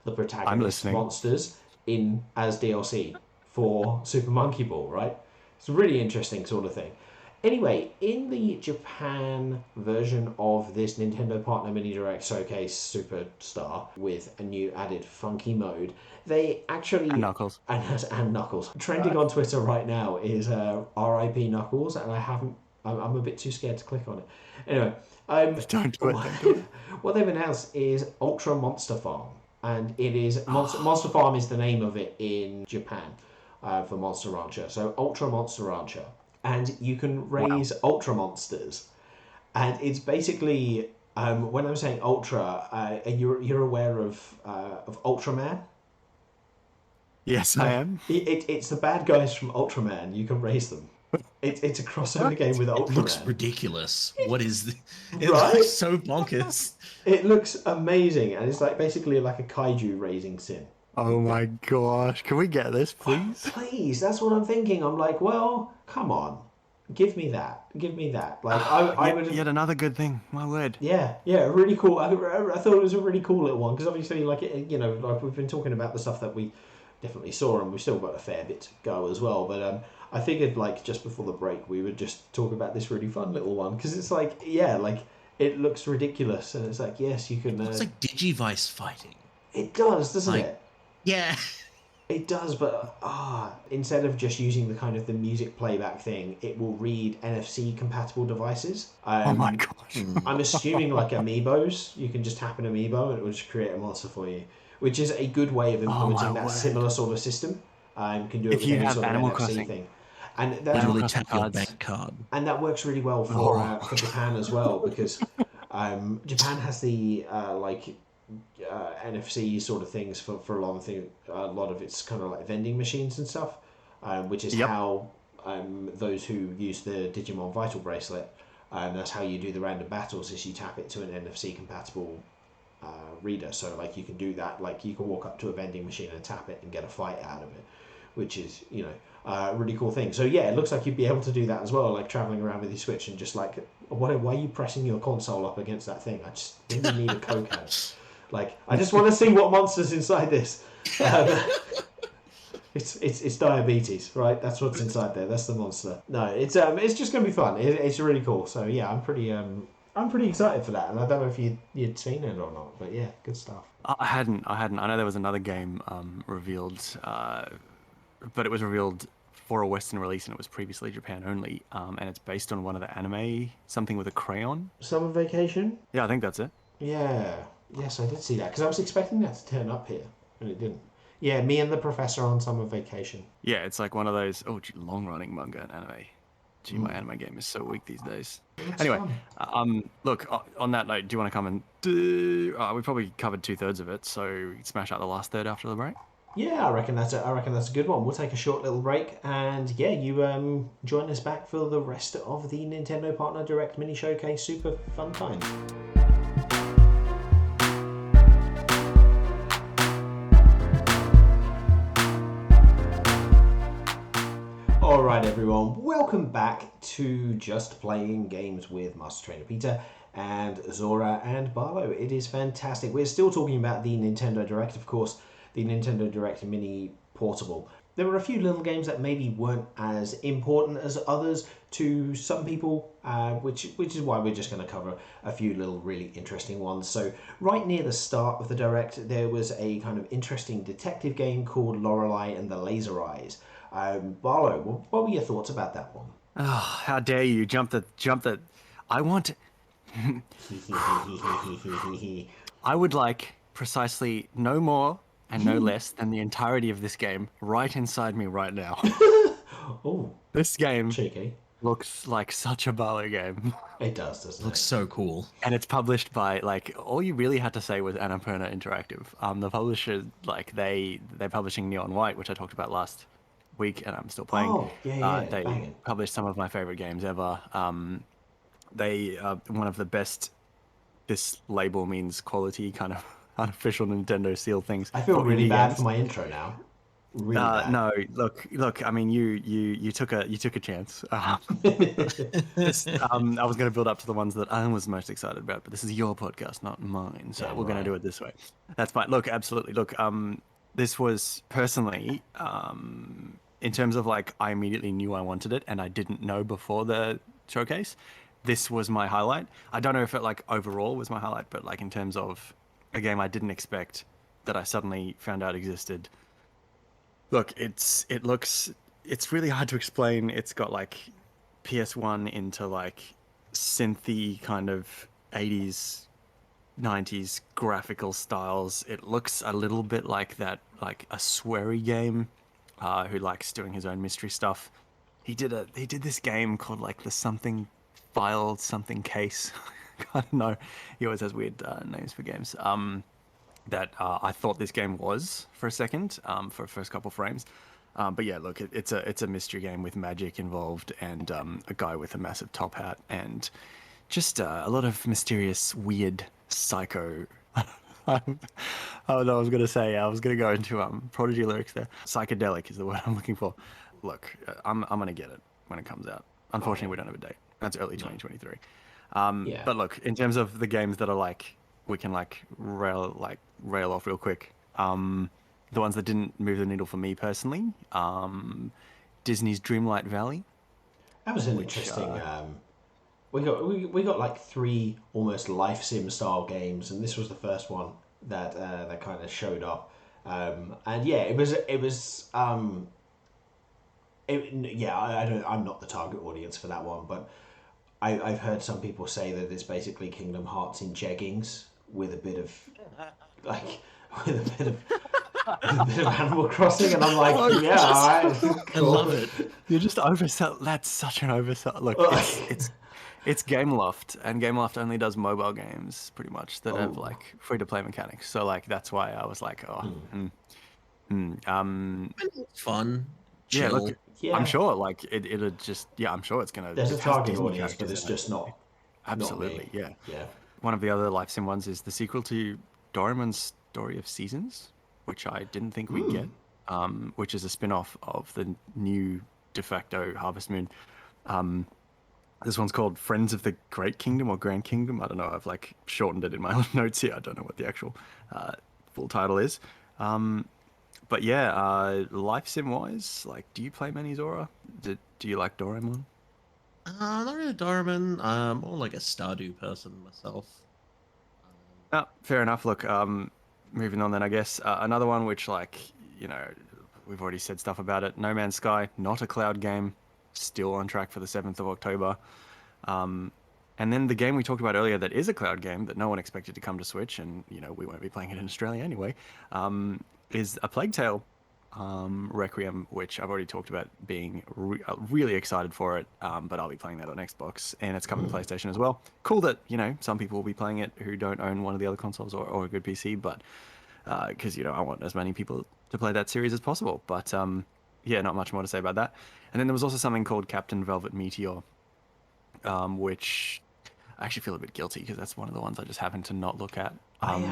the protagonist monsters, in as DLC for Super Monkey Ball. Right? It's a really interesting sort of thing. Anyway, in the Japan version of this Nintendo Partner Mini Direct Showcase Superstar with a new added funky mode, they actually... And Knuckles. And Knuckles. Trending on Twitter right now is RIP Knuckles, and I'm a bit too scared to click on it. Anyway, Don't do it. What they've announced is Ultra Monster Farm, and it is... Monster Farm is the name of it in Japan for Monster Rancher. So Ultra Monster Rancher. And you can raise ultra monsters, and it's basically when I'm saying ultra, you're aware of Ultraman. Yes, I am. It's the bad guys from Ultraman. You can raise them. It's a crossover game with Ultraman. It looks ridiculous. What is the? It Right? looks so bonkers. It looks amazing, and it's like basically like a kaiju raising sin. Oh my gosh! Can we get this, please? Please, that's what I'm thinking. I'm like, well, come on, give me that. Like, I would. Yet another good thing. My word. Yeah, really cool. I thought it was a really cool little one because obviously, like, like we've been talking about the stuff that we definitely saw, and we've still got a fair bit to go as well. But I figured, like, just before the break, we would just talk about this really fun little one because it's like, like it looks ridiculous, and it's like, yes, you can. It's like Digivice fighting. It does, doesn't it? Yeah. It does, but instead of just using the kind of the music playback thing, it will read NFC compatible devices. Oh my gosh. I'm assuming like amiibos. You can just tap an amiibo and it will just create a monster for you, which is a good way of implementing that similar sort of system. You can do it with any sort of NFC thing. And that Literally tap your bank card. And that works really well for Japan as well, because Japan has the NFC sort of things for a lot of its kind of like vending machines and stuff, which is how those who use the Digimon Vital Bracelet, that's how you do the random battles, is you tap it to an NFC compatible reader. So like you can do that, like you can walk up to a vending machine and tap it and get a fight out of it, which is a really cool thing. So yeah, it looks like you'd be able to do that as well, like traveling around with your Switch and just like, why are you pressing your console up against that thing? I just didn't need a Coke can. Like, I just want to see what monster's inside this. It's diabetes, right? That's what's inside there. That's the monster. No, it's just gonna be fun. It's really cool. So yeah, I'm pretty excited for that. And I don't know if you'd seen it or not, but yeah, good stuff. I hadn't. I know there was another game revealed, but it was revealed for a Western release, and it was previously Japan only. And it's based on one of the anime, something with a crayon. Summer Vacation? Yeah, I think that's it. Yeah. Yes, I did see that because I was expecting that to turn up here and it didn't. Yeah, Me and the Professor on Summer Vacation. Yeah, it's like one of those long-running manga and anime. Gee, my anime game is so weak these days. Looks Anyway, fun. look, on that note, do you want to come and do? We probably covered 2/3 of it, so we can smash out the last third after the break. Yeah, I reckon that's a good one. We'll take a short little break, and yeah, you join us back for the rest of the Nintendo Partner Direct mini showcase. Super fun time. Alright everyone, welcome back to Just Playing Games with Master Trainer Peter and Zora and Barlow. It is fantastic. We're still talking about the Nintendo Direct, of course, the Nintendo Direct Mini Portable. There were a few little games that maybe weren't as important as others to some people, which is why we're just going to cover a few little really interesting ones. So right near the start of the Direct, there was a kind of interesting detective game called Lorelei and the Laser Eyes. Barlow, what were your thoughts about that one? Oh, how dare you jump the I want I would like precisely no more and no less than the entirety of this game right inside me right now. Oh, This game cheeky. looks like such a Barlow game. It does, doesn't Looks it? so cool. And it's published by, like, all you really had to say was Annapurna Interactive. The publisher, like, they're publishing Neon White, which I talked about last week, and I'm still playing. Oh, yeah, They banging. published some of my favorite games ever. They are one of the best, this label means quality, kind of unofficial Nintendo seal things. I feel for really indie bad games. for my intro now. Really bad. No, look. I mean, you took a chance. I was going to build up to the ones that I was most excited about, but this is your podcast, not mine. So Damn we're going to right. do it this way. That's fine. Look, absolutely. Look, this was personally, in terms of like, I immediately knew I wanted it, and I didn't know before the showcase. This was my highlight. I don't know if it like overall was my highlight, but like in terms of a game I didn't expect that I suddenly found out existed. Look, it's really hard to explain. It's got like PS1 into like synthy kind of 80s, 90s graphical styles. It looks a little bit like that, like a sweary game, who likes doing his own mystery stuff. He did this game called like the something file something case. I don't know. He always has weird names for games. That I thought this game was for a second, for the first couple frames. But yeah, look, it's a mystery game with magic involved, and a guy with a massive top hat, and just a lot of mysterious, weird, psycho. I don't know. I was gonna go into Prodigy lyrics there. Psychedelic is the word I'm looking for. Look, I'm gonna get it when it comes out. Unfortunately, we don't have a date. That's early 2023. Yeah. But look, in terms of the games that are like, we can like rail off real quick. The ones that didn't move the needle for me personally, Disney's Dreamlight Valley. That was an interesting. We got like 3 almost life sim style games, and this was the first one that that kind of showed up. And yeah, I'm not the target audience for that one, but I've heard some people say that it's basically Kingdom Hearts in jeggings with a bit of like with a bit of Animal Crossing, and I'm like, yeah, all right, cool. I love it. You're just oversell. That's such an oversell. Look, it's Gameloft, and Gameloft only does mobile games pretty much that have like free to play mechanics. So like that's why I was like, It's fun. yeah, Chill. look, Yeah. I'm sure like it'll just I'm sure it's gonna. There's a it has target Disney audience, but characters it's in it. just not. Absolutely, Not me. yeah. Yeah. One of the other life sim ones is the sequel to Doraemon's Story of Seasons, which I didn't think we'd get, which is a spin-off of the new de facto Harvest Moon. This one's called Friends of the Great Kingdom or Grand Kingdom. I don't know. I've like shortened it in my notes here. I don't know what the actual full title is. But yeah, life sim wise, like, do you play many Zora? Do you like Doraemon? Not really a Doraemon. I'm more like a Stardew person myself. Fair enough. Look, moving on then, I guess. Another one which, like, you know, we've already said stuff about it. No Man's Sky, not a cloud game, still on track for the 7th of October. And then the game we talked about earlier that is a cloud game that no one expected to come to Switch, and we won't be playing it in Australia anyway, is A Plague Tale Requiem, which I've already talked about being really excited for it, but I'll be playing that on Xbox, and it's coming to PlayStation as well. Cool that some people will be playing it who don't own one of the other consoles or a good PC, but because I want as many people to play that series as possible. But yeah, not much more to say about that. And then there was also something called Captain Velvet Meteor, which I actually feel a bit guilty because that's one of the ones I just happened to not look at. I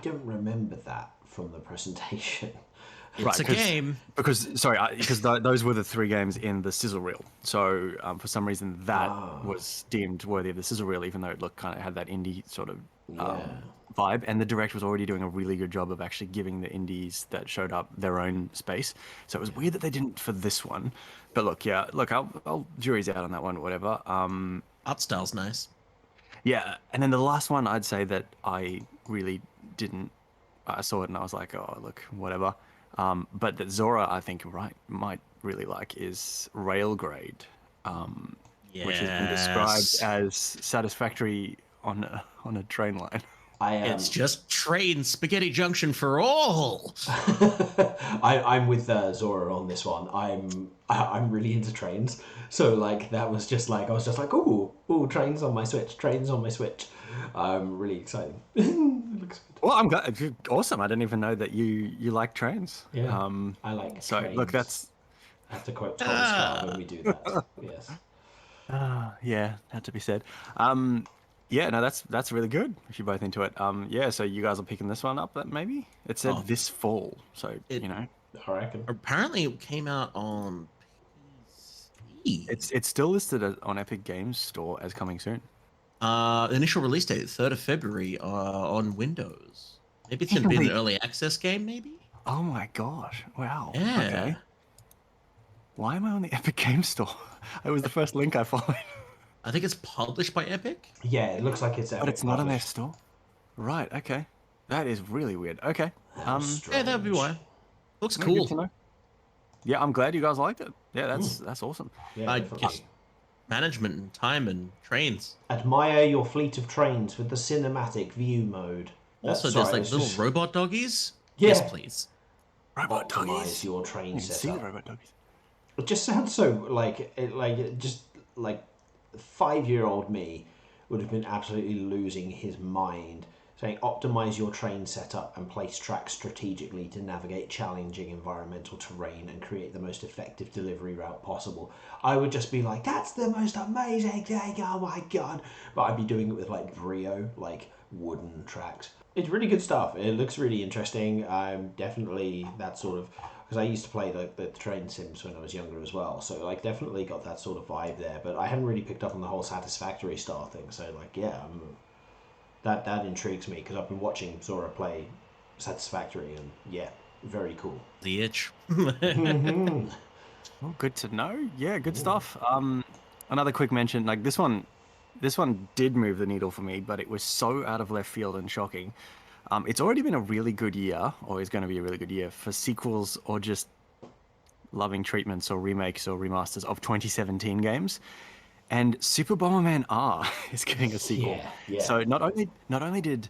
don't remember that from the presentation. It's a game. Because those were the 3 games in the sizzle reel. So for some reason that was deemed worthy of the sizzle reel, even though it kind of had that indie sort of vibe. And the direct was already doing a really good job of actually giving the indies that showed up their own space. So it was weird that they didn't for this one. But look, I'll jury's out on that one, whatever. Art style's nice. Yeah, and then the last one I'd say that I really didn't. I saw it and I was like, oh, look, whatever. But that Zora, I think, might really like is Railgrade, which has been described as satisfactory on a train line. It's just train spaghetti junction for all. I'm with Zora on this one. I'm really into trains, so like that was just like I was just like, ooh, trains on my Switch, really exciting. It looks good. Well, I'm glad. Awesome. I didn't even know that you like trains. Yeah, I like. So trains. look, that's. I have to quote Thomas Carr when we do that. Yes. Yeah, had to be said. Yeah, no, that's really good. If you're both into it, yeah. So you guys are picking this one up, maybe? It said this fall, so I reckon. Apparently, it came out on PC. It's still listed on Epic Games Store as coming soon. Initial release date 3rd of February on Windows. Maybe it's gonna be an early access game. Maybe. Oh my gosh! Wow. Yeah. Okay. Why am I on the Epic Games Store? It was the first link I followed. I think it's published by Epic. Yeah, it looks like it's Epic. But it's not in their store. Right. Okay. That is really weird. Okay. Yeah, that would be why. Looks Good cool. to know. Yeah, I'm glad you guys liked it. Yeah, that's awesome. Yeah, just management and time and trains. Admire your fleet of trains with the cinematic view mode. Also, there's like little robot doggies. Yeah. Yes, please. Robot Optimize doggies. your train You can see the setup. robot doggies. It just sounds so like 5-year-old me would have been absolutely losing his mind saying optimize your train setup and place tracks strategically to navigate challenging environmental terrain and create the most effective delivery route possible. I would just be like, that's the most amazing thing, oh my god. But I'd be doing it with like brio, like wooden tracks. It's really good stuff. It looks really interesting. Definitely that sort of, because I used to play the train sims when I was younger as well, so like definitely got that sort of vibe there, but I hadn't really picked up on the whole Satisfactory style thing, so like yeah, that intrigues me because I've been watching Zora play Satisfactory and yeah, very cool. The itch. Well, good to know. Yeah, good stuff. Another quick mention, like this one did move the needle for me, but it was so out of left field and shocking. It's already been a really good year, or is going to be a really good year, for sequels or just loving treatments or remakes or remasters of 2017 games. And Super Bomberman R is getting a sequel. Yeah. So not only did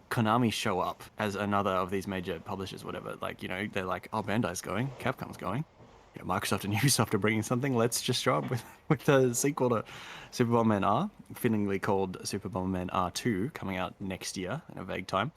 Konami show up as another of these major publishers, whatever, like, they're like, oh, Bandai's going, Capcom's going. Microsoft and Ubisoft are bringing something. Let's just show up with the sequel to Super Bomberman R, fittingly called Super Bomberman R2, coming out next year in a vague time.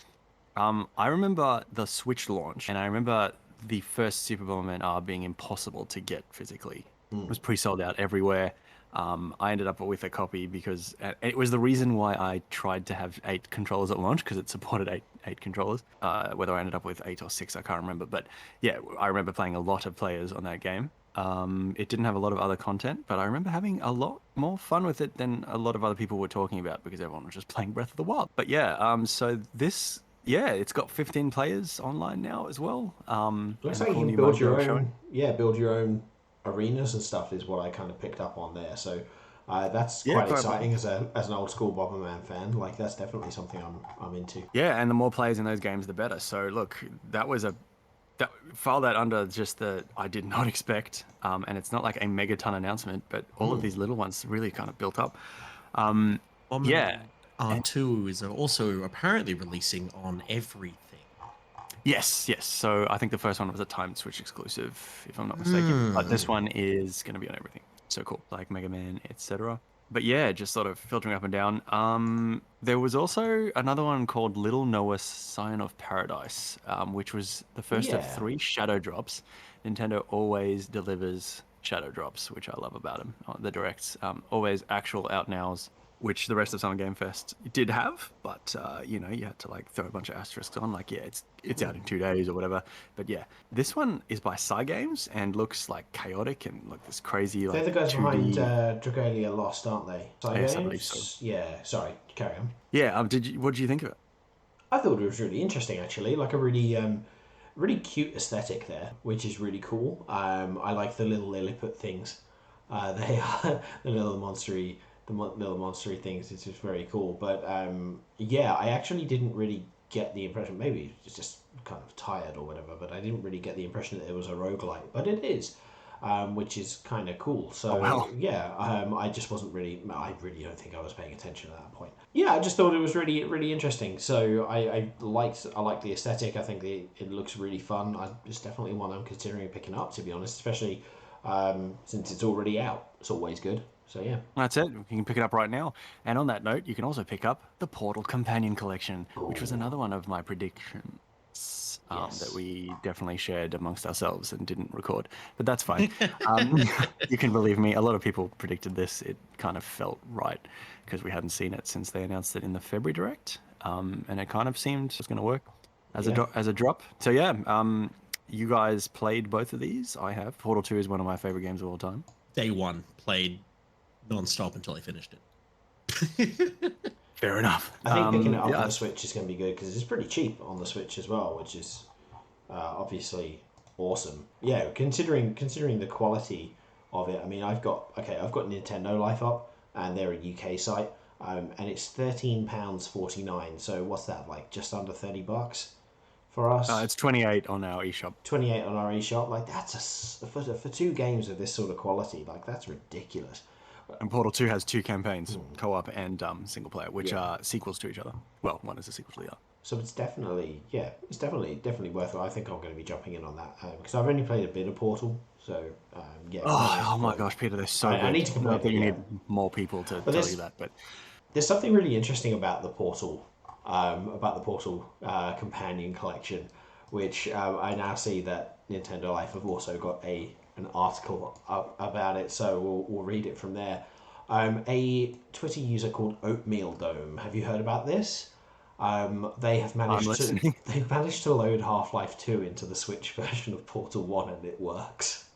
I remember the Switch launch, and I remember the first Super Bomberman R being impossible to get physically. It was pre-sold out everywhere. I ended up with a copy because it was the reason why I tried to have 8 controllers at launch, because it supported eight controllers. Whether I ended up with 8 or 6, I can't remember. But yeah, I remember playing a lot of players on that game. It didn't have a lot of other content, but I remember having a lot more fun with it than a lot of other people were talking about, because everyone was just playing Breath of the Wild. But yeah, so this... Yeah, it's got 15 players online now as well. Looks like you can build your own. Yeah, build your own arenas and stuff is what I kind of picked up on there. So that's quite exciting as an old school Bomberman fan. Like that's definitely something I'm into. Yeah, and the more players in those games, the better. So look, that was a file that under just the I did not expect, and it's not like a megaton announcement, but all of these little ones really kind of built up. Yeah, R2 is also apparently releasing on everything. yes. So I think the first one was a timed Switch exclusive, if I'm not mistaken. But this one is going to be on everything. So cool, like Megaman, etc. But yeah, just sort of filtering up and down. There was also another one called Little Noah Sign of Paradise, which was the first of 3 shadow drops. Nintendo always delivers shadow drops, which I love about them. The directs, always actual out nows, which the rest of Summer Game Fest did have, but you had to like throw a bunch of asterisks on, like it's out in 2 days or whatever. But yeah, this one is by Cygames and looks like chaotic and like this crazy like. They're the guys 2D... behind Dragalia Lost, aren't they? Yes, I believe so. Yeah. Sorry, carry on. Yeah. What did you think of it? I thought it was really interesting, actually. Like a really cute aesthetic there, which is really cool. I like the little Lilliput things. They are the little monstery things. It's just very cool. But yeah, I actually didn't really get the impression. Maybe it's just kind of tired or whatever. But I didn't really get the impression that it was a roguelite. But it is, which is kind of cool. So yeah, I just wasn't really. I really don't think I was paying attention at that point. Yeah, I just thought it was really interesting. So I liked the aesthetic. I think it looks really fun. It's definitely one I'm considering picking up, to be honest, especially since it's already out. It's always good. So yeah, that's it. You can pick it up right now. And on that note, you can also pick up the Portal Companion Collection, which was another one of my predictions that we definitely shared amongst ourselves and didn't record. But that's fine. You can believe me. A lot of people predicted this. It kind of felt right because we hadn't seen it since they announced it in the February Direct, and it kind of seemed it was going to work as a drop. So yeah, you guys played both of these. I have. Portal 2 is one of my favorite games of all time. Day one, played non-stop until I finished it. Fair enough. I think picking it up on the Switch is going to be good because it's pretty cheap on the Switch as well, which is obviously awesome. Yeah, considering the quality of it. I mean, I've got Nintendo Life up, and they're a UK site, and it's £13.49. So what's that, like just under $30 for us? It's 28 on our eShop. 28 on our eShop. Like that's for 2 games of this sort of quality. Like that's ridiculous. And Portal 2 has 2 campaigns, co-op and single player, which are sequels to each other. Well, one is a sequel to the other. So it's definitely worth it. I think I'm going to be jumping in on that because I've only played a bit of Portal. So yeah. Oh my gosh, Peter, they're so good. I need to complete. You need more people to tell you that, but there's something really interesting about the Portal, Companion Collection, which I now see that Nintendo Life have also got an article about it, so we'll read it from there. A Twitter user called Oatmeal Dome. Have you heard about this? They've managed to load Half-Life 2 into the Switch version of Portal 1 and it works.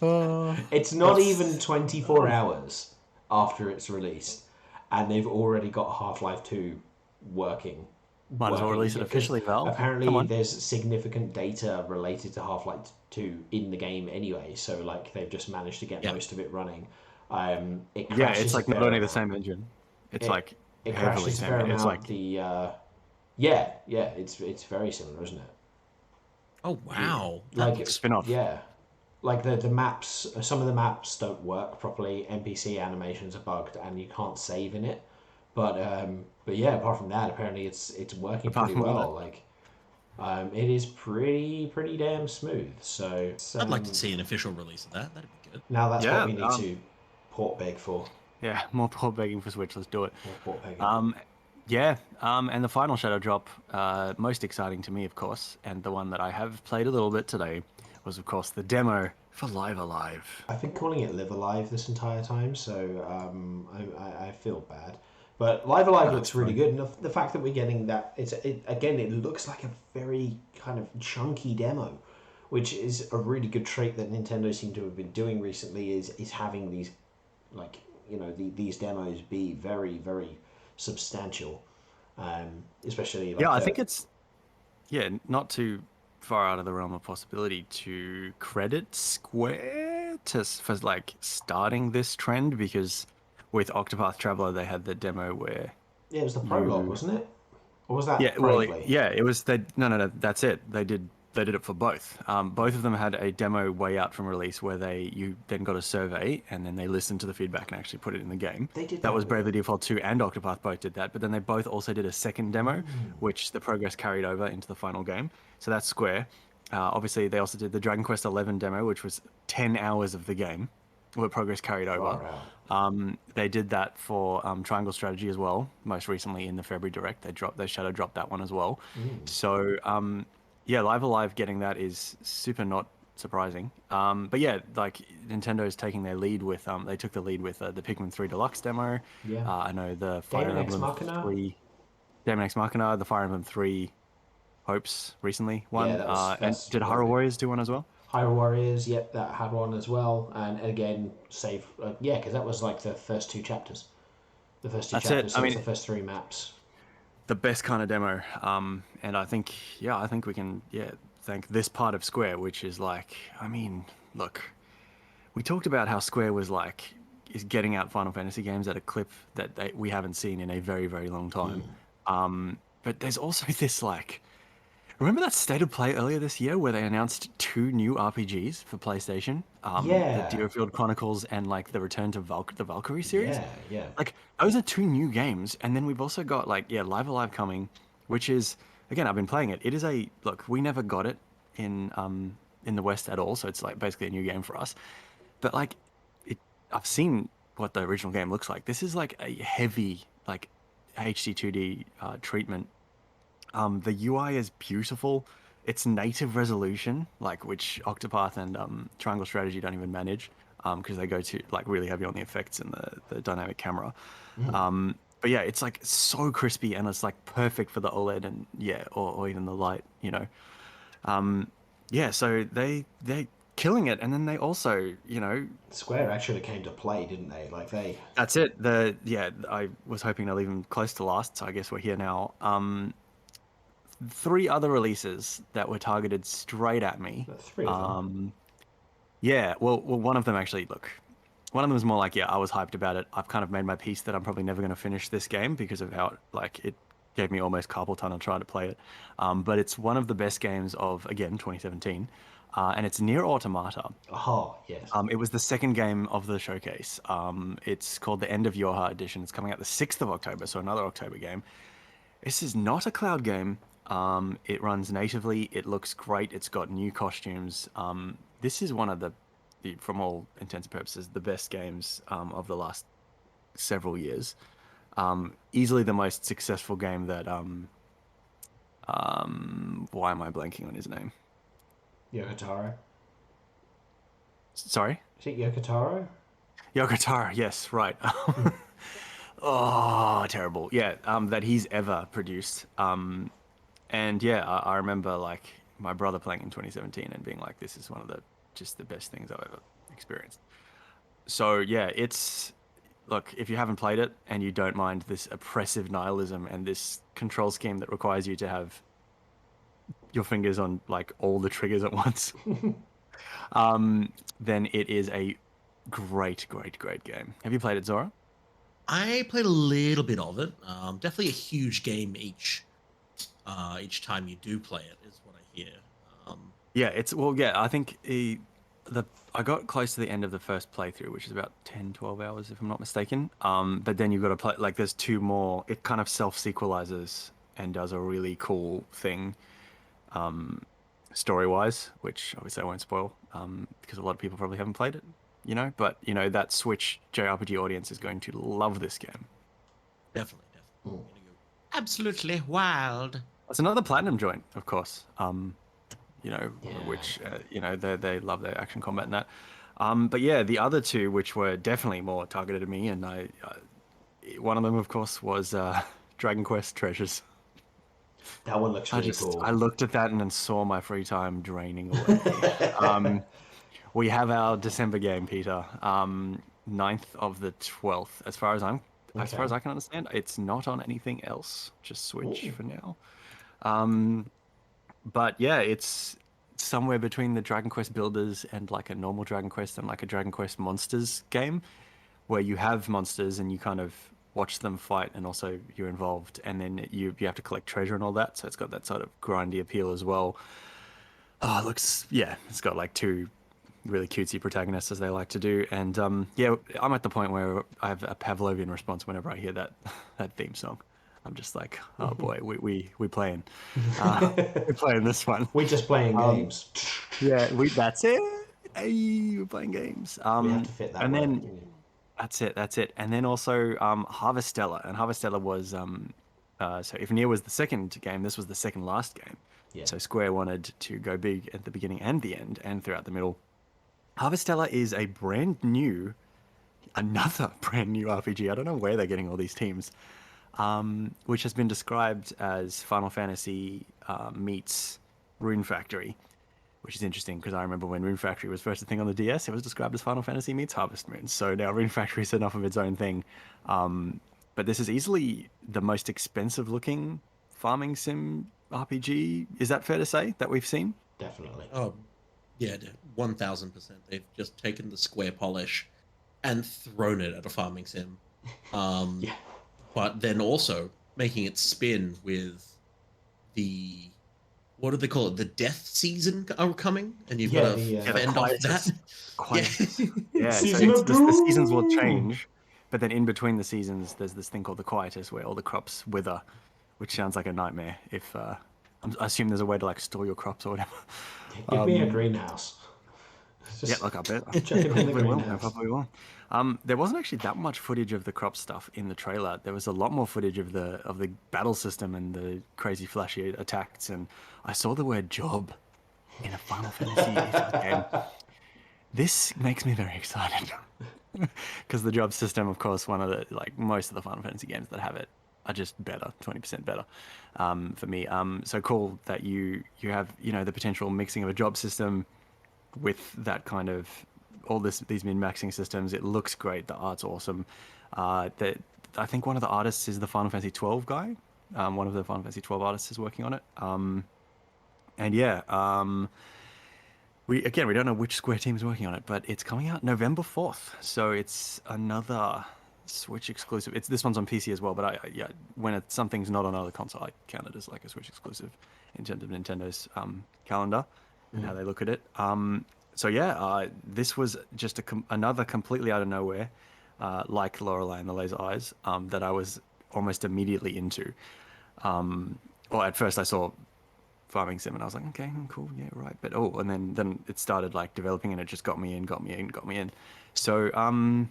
It's not even 24 hours after it's released and they've already got Half-Life 2 working. Might as well release it officially, Val. Apparently there's significant data related to Half-Life 2 in the game anyway, so like they've just managed to get most of it running. It's like not only the same engine. It's like it heavily crashes same. It's like it's very similar, isn't it? Oh wow. Like spin-off. Yeah. Like the maps, some of the maps don't work properly, NPC animations are bugged and you can't save in it. But yeah, apart from that, apparently it's working pretty well. Like, it is pretty damn smooth. So I'd like to see an official release of that. That'd be good. Now that's what we need to port beg for. Yeah, more port begging for Switch. Let's do it. More port begging. And the final shadow drop, most exciting to me, of course, and the one that I have played a little bit today, was of course the demo for Live Alive. I've been calling it Live Alive this entire time, so I feel bad. But Live Alive looks really good, and the fact that we're getting that, it looks like a very kind of chunky demo, which is a really good trait that Nintendo seem to have been doing recently, is having these, like, these demos be very, very substantial, especially like I think it's not too far out of the realm of possibility to credit Square for like starting this trend, because with Octopath Traveler they had the demo where it was the prologue, wasn't it? Or was that Yeah, well, Bravely? yeah, it was they. No. That's it. They did it for both. Both of them had a demo way out from release where you then got a survey and then they listened to the feedback and actually put it in the game. They did That that was with... Bravely Default 2 and Octopath both did that, but then they both also did a second demo, which the progress carried over into the final game. So that's Square. Obviously, they also did the Dragon Quest XI demo, which was 10 hours of the game, where progress carried over. Far out. They did that for Triangle Strategy as well. Most recently in the February Direct, they shadow dropped that one as well. So yeah, Live Alive getting that is super not surprising. But yeah, like Nintendo's taking their lead with they took the lead with the Pikmin 3 Deluxe demo. Yeah. I know the Fire Daemon Ex Emblem Machina? 3, Daemon Ex Machina, the Fire Emblem 3 Hopes recently Yeah, one, and that's did very Hyrule good. Warriors do one as well? Hyrule Warriors, yep, that had one as well. And again, save, yeah, because that was like the first two chapters. The first two That's it. chapters, I so it's mean, the first three maps. the best kind of demo. And I think, yeah, I think we can, yeah, thank this part of Square, which is like, I mean, look, we talked about how Square was like, is getting out Final Fantasy games at a clip that we haven't seen in a very, very long time. But there's also this like, remember that state of play earlier this year where they announced two new RPGs for PlayStation? The Yeah, Deerfield Chronicles and like the Return to the Valkyrie series. yeah. Like those are two new games, and then we've also got like Live Alive coming, which is again I've been playing it. It is a look we never got it in the West at all, so it's like basically a new game for us. But like it, I've seen what the original game looks like. This is like a heavy like HD 2D treatment. The UI is beautiful. It's native resolution, like which Octopath and Triangle Strategy don't even manage, because they go to like really heavy on the effects and the dynamic camera. But yeah, it's like so crispy and it's like perfect for the OLED and yeah, or even the light, you know. Yeah, so they're killing it, and then they also, you know, Square actually came to play, didn't they? Like they... that's it. I was hoping to leave them close to last, so I guess we're here now. Three other releases that were targeted straight at me. Three of them. Yeah, well, one of them actually, look, one of them was more like, yeah, I was hyped about it. I've kind of made my peace that I'm probably never going to finish this game because of how, like, it gave me almost carpal tunnel trying to play it. But it's one of the best games of, again, 2017, and it's Nier Automata. Oh, yes. It was the second game of the showcase. It's called the End of Your Heart Edition. It's coming out the 6th of October, so another October game. This is not a cloud game. It runs natively. It looks great. It's got new costumes. This is one of the, from all intents and purposes, the best games of the last several years. Easily the most successful game that. Why am I blanking on his name? Yokotaro. Sorry? Is it Yokotaro? Yokotaro, yes, right. Oh, terrible. Yeah, that he's ever produced. And yeah, I remember like my brother playing in 2017 and being like, this is one of the best things I've ever experienced. So yeah, look, if you haven't played it and you don't mind this oppressive nihilism and this control scheme that requires you to have your fingers on like all the triggers at once, then it is a great game. Have you played it, Zora? I played a little bit of it. Definitely a huge game each time you do play it, is what I hear. I think I got close to the end of the first playthrough, which is about 10, 12 hours, if I'm not mistaken. But then you've got to play, like, there's two more. It kind of self-sequelizes and does a really cool thing story-wise, which obviously I won't spoil because a lot of people probably haven't played it, you know? But, you know, that Switch JRPG audience is going to love this game. Definitely. Gonna go absolutely wild. It's another Platinum joint, of course. You know, Yeah. which you know they love their action combat and that. But yeah, the other two, which were definitely more targeted at me, and one of them, of course, was Dragon Quest Treasures. That one looks really cool. I looked at that and then saw my free time draining away. We have our December game, Peter. 9th of the 12th, as far as I can understand. It's not on anything else, just Switch for now. But yeah, it's somewhere between the Dragon Quest Builders and like a normal Dragon Quest and like a Dragon Quest Monsters game, where you have monsters and you kind of watch them fight, and also you're involved, and then you have to collect treasure and all that. So it's got that sort of grindy appeal as well. Oh, it looks, yeah, it's got like two really cutesy protagonists, as they like to do. And yeah, I'm at the point where I have a Pavlovian response whenever I hear that that theme song. I'm just like, oh boy, we playing, we're playing this one. We're just playing games. Yeah, that's it. Hey, we're playing games. We have to fit that And word. then that's it. And then also Harvestella, and Harvestella was so if Nier was the second game, this was the second last game. Yeah. So Square wanted to go big at the beginning and the end, and throughout the middle. Harvestella is a another brand new RPG. I don't know where they're getting all these teams, which has been described as Final Fantasy meets Rune Factory, which is interesting because I remember when Rune Factory was first a thing on the DS, it was described as Final Fantasy meets Harvest Moon. So now Rune Factory is enough of its own thing. But this is easily the most expensive looking farming sim RPG. Is that fair to say that we've seen? Definitely. Oh, yeah, 1000%. They've just taken the Square polish and thrown it at a farming sim. Yeah. But then also making it spin with the, what do they call it? The death season are coming, and you've got to fend off that. Yeah, so Season of the seasons will Doom! change, but then in between the seasons, there's this thing called the quietus where all the crops wither, which sounds like a nightmare. If I assume there's a way to like store your crops or whatever. Give me a greenhouse. Yeah, look, I bet. Chuck it in the Probably will. I greenhouse. probably will. There wasn't actually that much footage of the crop stuff in the trailer. There was a lot more footage of the battle system and the crazy flashy attacks, and I saw the word job in a Final Fantasy game. This makes me very excited because the job system, of course, one of the most of the Final Fantasy games that have it are just better, 20% better for me. So cool that you have the potential mixing of a job system with that kind of these min-maxing systems. It looks great. The art's awesome. I think one of the artists is the Final Fantasy 12 guy. One of the Final Fantasy 12 artists is working on it. And yeah, we don't know which Square team is working on it, but it's coming out November 4th. So it's another Switch exclusive. This one's on PC as well, but when something's not on another console, I count it as like a Switch exclusive in terms of Nintendo's calendar and how they look at it. So yeah, this was just another completely out of nowhere, like Lorelei and the Laser Eyes, that I was almost immediately into. Well, at first I saw farming sim and I was like, okay, cool, yeah, right. But and then it started like developing and it just got me in. So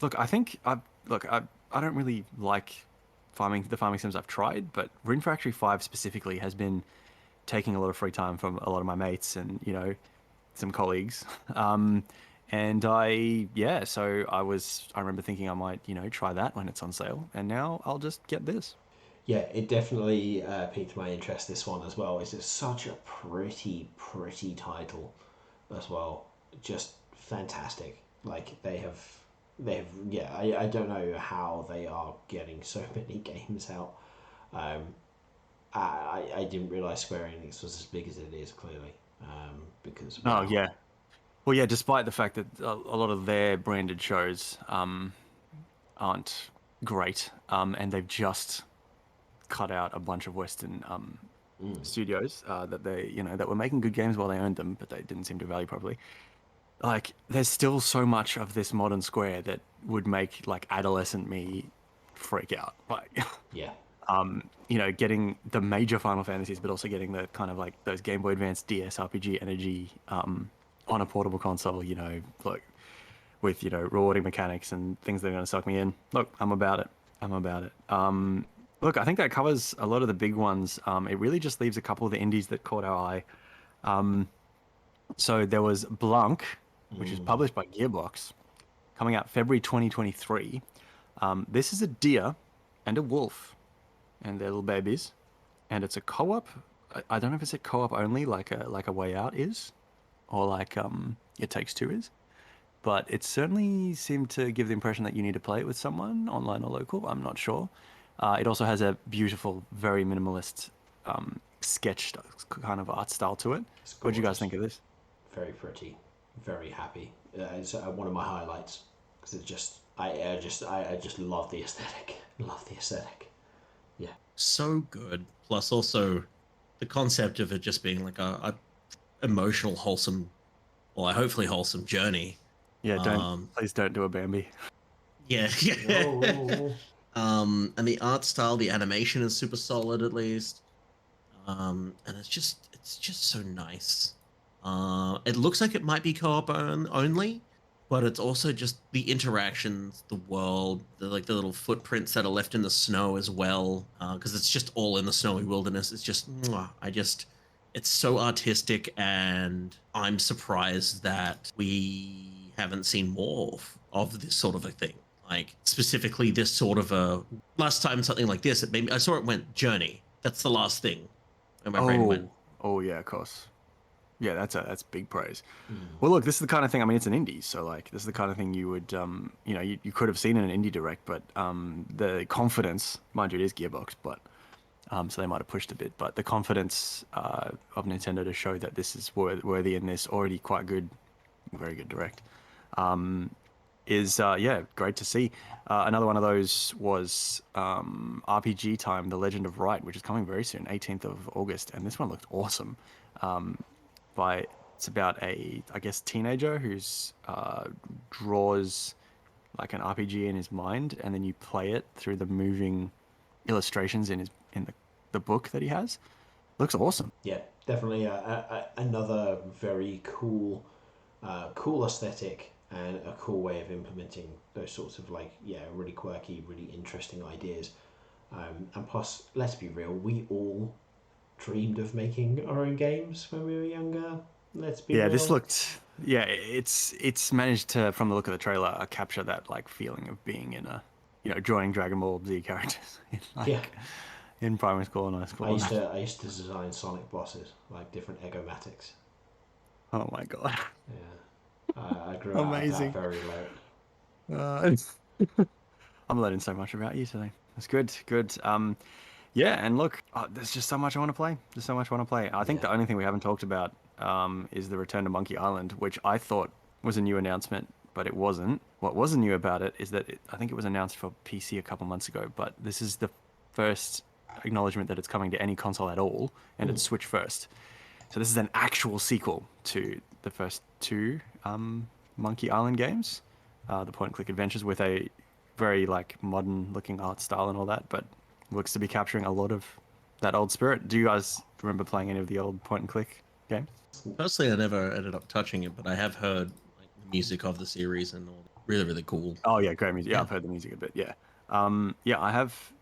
look, I think I don't really like the farming sims I've tried, but Rune Factory 5 specifically has been taking a lot of free time from a lot of my mates and some colleagues. And I remember thinking I might try that when it's on sale, and now I'll just get this. Yeah, it definitely piqued my interest, this one as well. It's just such a pretty title as well. Just fantastic. Like they have yeah, I don't know how they are getting so many games out. I didn't realise Square Enix was as big as it is, clearly. Because Oh yeah. Well, yeah, despite the fact that a lot of their branded shows aren't great, and they've just cut out a bunch of Western studios that that were making good games while they owned them, but they didn't seem to value properly. Like, there's still so much of this modern Square that would make like adolescent me freak out. Like, yeah. Getting the major Final Fantasies, but also getting the kind of like those Game Boy Advance DS RPG energy on a portable console, like with rewarding mechanics and things that are going to suck me in. Look, I'm about it. Look, I think that covers a lot of the big ones. It really just leaves a couple of the indies that caught our eye. So there was Blanc, which is published by Gearbox, coming out February 2023. This is a deer and a wolf and their little babies, and it's a co-op. I don't know if it's a co-op only, like a Way Out is, or like It Takes Two is, but it certainly seemed to give the impression that you need to play it with someone, online or local. I'm not sure. It also has a beautiful, very minimalist sketch kind of art style to it. What do you guys think of this? Very pretty, very happy. It's one of my highlights because it's just I just love the aesthetic. Love the aesthetic. Yeah. So good. Plus, also the concept of it just being like a emotional, wholesome, well, hopefully wholesome journey. Yeah, Um, please don't do a Bambi. yeah, Oh. and the art style, the animation is super solid at least. And it's just so nice. It looks like it might be co-op only, but it's also just the interactions, the world, the little footprints that are left in the snow as well. Because it's just all in the snowy wilderness. It's just, mwah, it's so artistic, and I'm surprised that we haven't seen more of this sort of a thing. Like specifically this sort of a last time something like this. It made me, I saw it went Journey. That's the last thing. And my brain went, Oh yeah, of course. Yeah, that's big praise. Mm. Well, look, this is the kind of thing. I mean, it's an indie, so like this is the kind of thing you would, you could have seen in an indie direct, but the confidence, mind you, it is Gearbox, but so they might have pushed a bit, but the confidence of Nintendo to show that this is worthy in this already quite good, very good direct, is great to see. Another one of those was RPG Time: The Legend of Wright, which is coming very soon, 18th of August, and this one looked awesome. It's about a, I guess, teenager who's draws like an RPG in his mind, and then you play it through the moving illustrations in the book that he has. Looks awesome. Yeah, definitely another very cool aesthetic and a cool way of implementing those sorts of really quirky, really interesting ideas. And plus, let's be real, we all dreamed of making our own games when we were younger. Let's be real. This looked. Yeah, it's managed to, from the look of the trailer, capture that like feeling of being in a, drawing Dragon Ball Z characters in primary school and high school. I used to design Sonic bosses, like different egomatics. Oh my god. Yeah, I grew up that very late. I'm learning so much about you today. That's good. Yeah, and look, there's just so much I want to play. There's so much I want to play. I think the only thing we haven't talked about is the return to Monkey Island, which I thought was a new announcement, but it wasn't. What wasn't new about it is that I think it was announced for PC a couple months ago, but this is the first acknowledgement that it's coming to any console at all, and it's Switch first. So this is an actual sequel to the first two Monkey Island games, the point-and-click adventures, with a very like modern-looking art style and all that, but looks to be capturing a lot of that old spirit. Do you guys remember playing any of the old point-and-click games? Personally, I never ended up touching it, but I have heard like the music of the series and all. Really, really cool. Oh yeah, great music. Yeah, I've heard the music a bit. Yeah, I have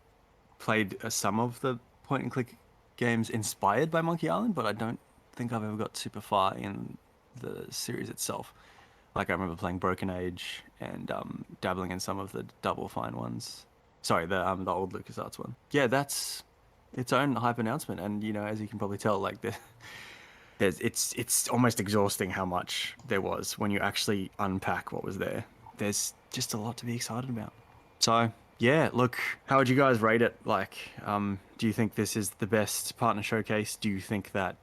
played some of the point-and-click games inspired by Monkey Island, but I don't think I've ever got super far in the series itself. Like I remember playing Broken Age and dabbling in some of the Double Fine ones. Sorry, the old LucasArts one. Yeah, that's its own hype announcement, and as you can probably tell, like it's almost exhausting how much there was when you actually unpack what was there. There's just a lot to be excited about. So yeah, look, how would you guys rate it? Like, do you think this is the best partner showcase? Do you think that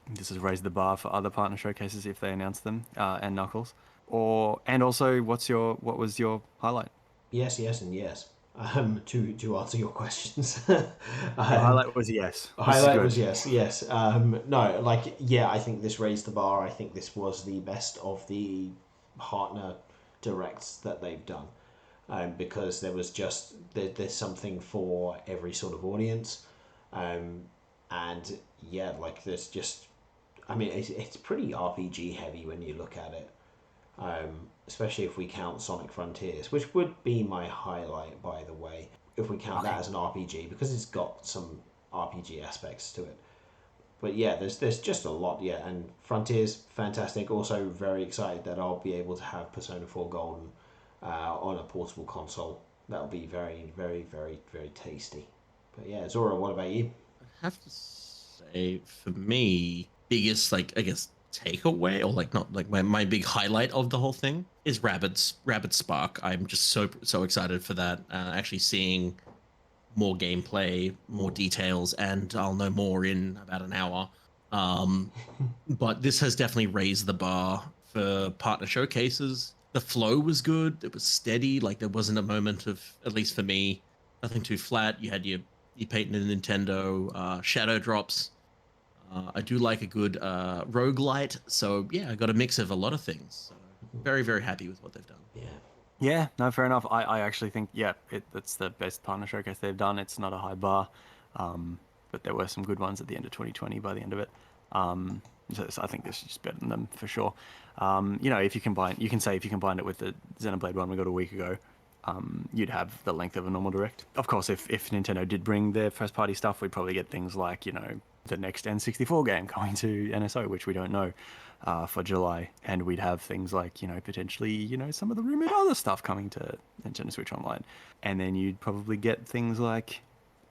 this has raised the bar for other partner showcases if they announce them, and Knuckles? And also, what was your highlight? Yes, and yes. To answer your questions. The highlight was yes. Highlight was yes. No, I think this raised the bar. I think this was the best of the partner directs that they've done, because there was there's something for every sort of audience, and there's just, it's pretty RPG heavy when you look at it. Especially if we count Sonic Frontiers, which would be my highlight, by the way, if we count that as an RPG, because it's got some RPG aspects to it. But yeah, there's just a lot, and Frontiers, fantastic. Also very excited that I'll be able to have Persona 4 Golden on a portable console. That'll be very, very, very, very tasty. But yeah, Zora, what about you? I have to say, for me, biggest, I guess, takeaway, or not my big highlight of the whole thing is Rabbids Spark. I'm just so excited for that. Actually seeing more gameplay, more details, and I'll know more in about an hour. But this has definitely raised the bar for partner showcases. The flow was good. It was steady. Like there wasn't a moment of, at least for me, nothing too flat. You had your patented Nintendo shadow drops. I do like a good roguelite. So yeah, I got a mix of a lot of things. So very, very happy with what they've done. Yeah. Yeah, no, fair enough. I actually think, yeah, that's the best partner showcase they've done. It's not a high bar, but there were some good ones at the end of 2020 by the end of it. So I think this is just better than them for sure. If you combine it with the Xenoblade one we got a week ago, you'd have the length of a normal direct. Of course, if Nintendo did bring their first party stuff, we'd probably get things like, the next N64 game coming to NSO, which we don't know for July. And we'd have things like, potentially, some of the rumored other stuff coming to Nintendo Switch Online. And then you'd probably get things like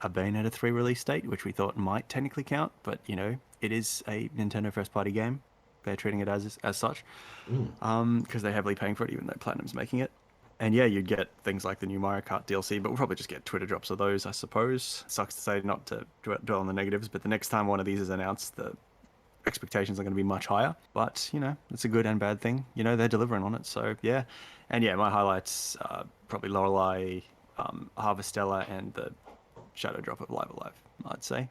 a Bayonetta 3 release date, which we thought might technically count, but, it is a Nintendo first party game. They're treating it as such, because they're heavily paying for it, even though Platinum's making it. And yeah, you'd get things like the new Mario Kart DLC, but we'll probably just get Twitter drops of those, I suppose. Sucks to say, not to dwell on the negatives, but the next time one of these is announced, the expectations are going to be much higher. But, it's a good and bad thing. They're delivering on it, so yeah. And yeah, my highlights are probably Lorelei, Harvestella, and the shadow drop of Live Alive, I'd say.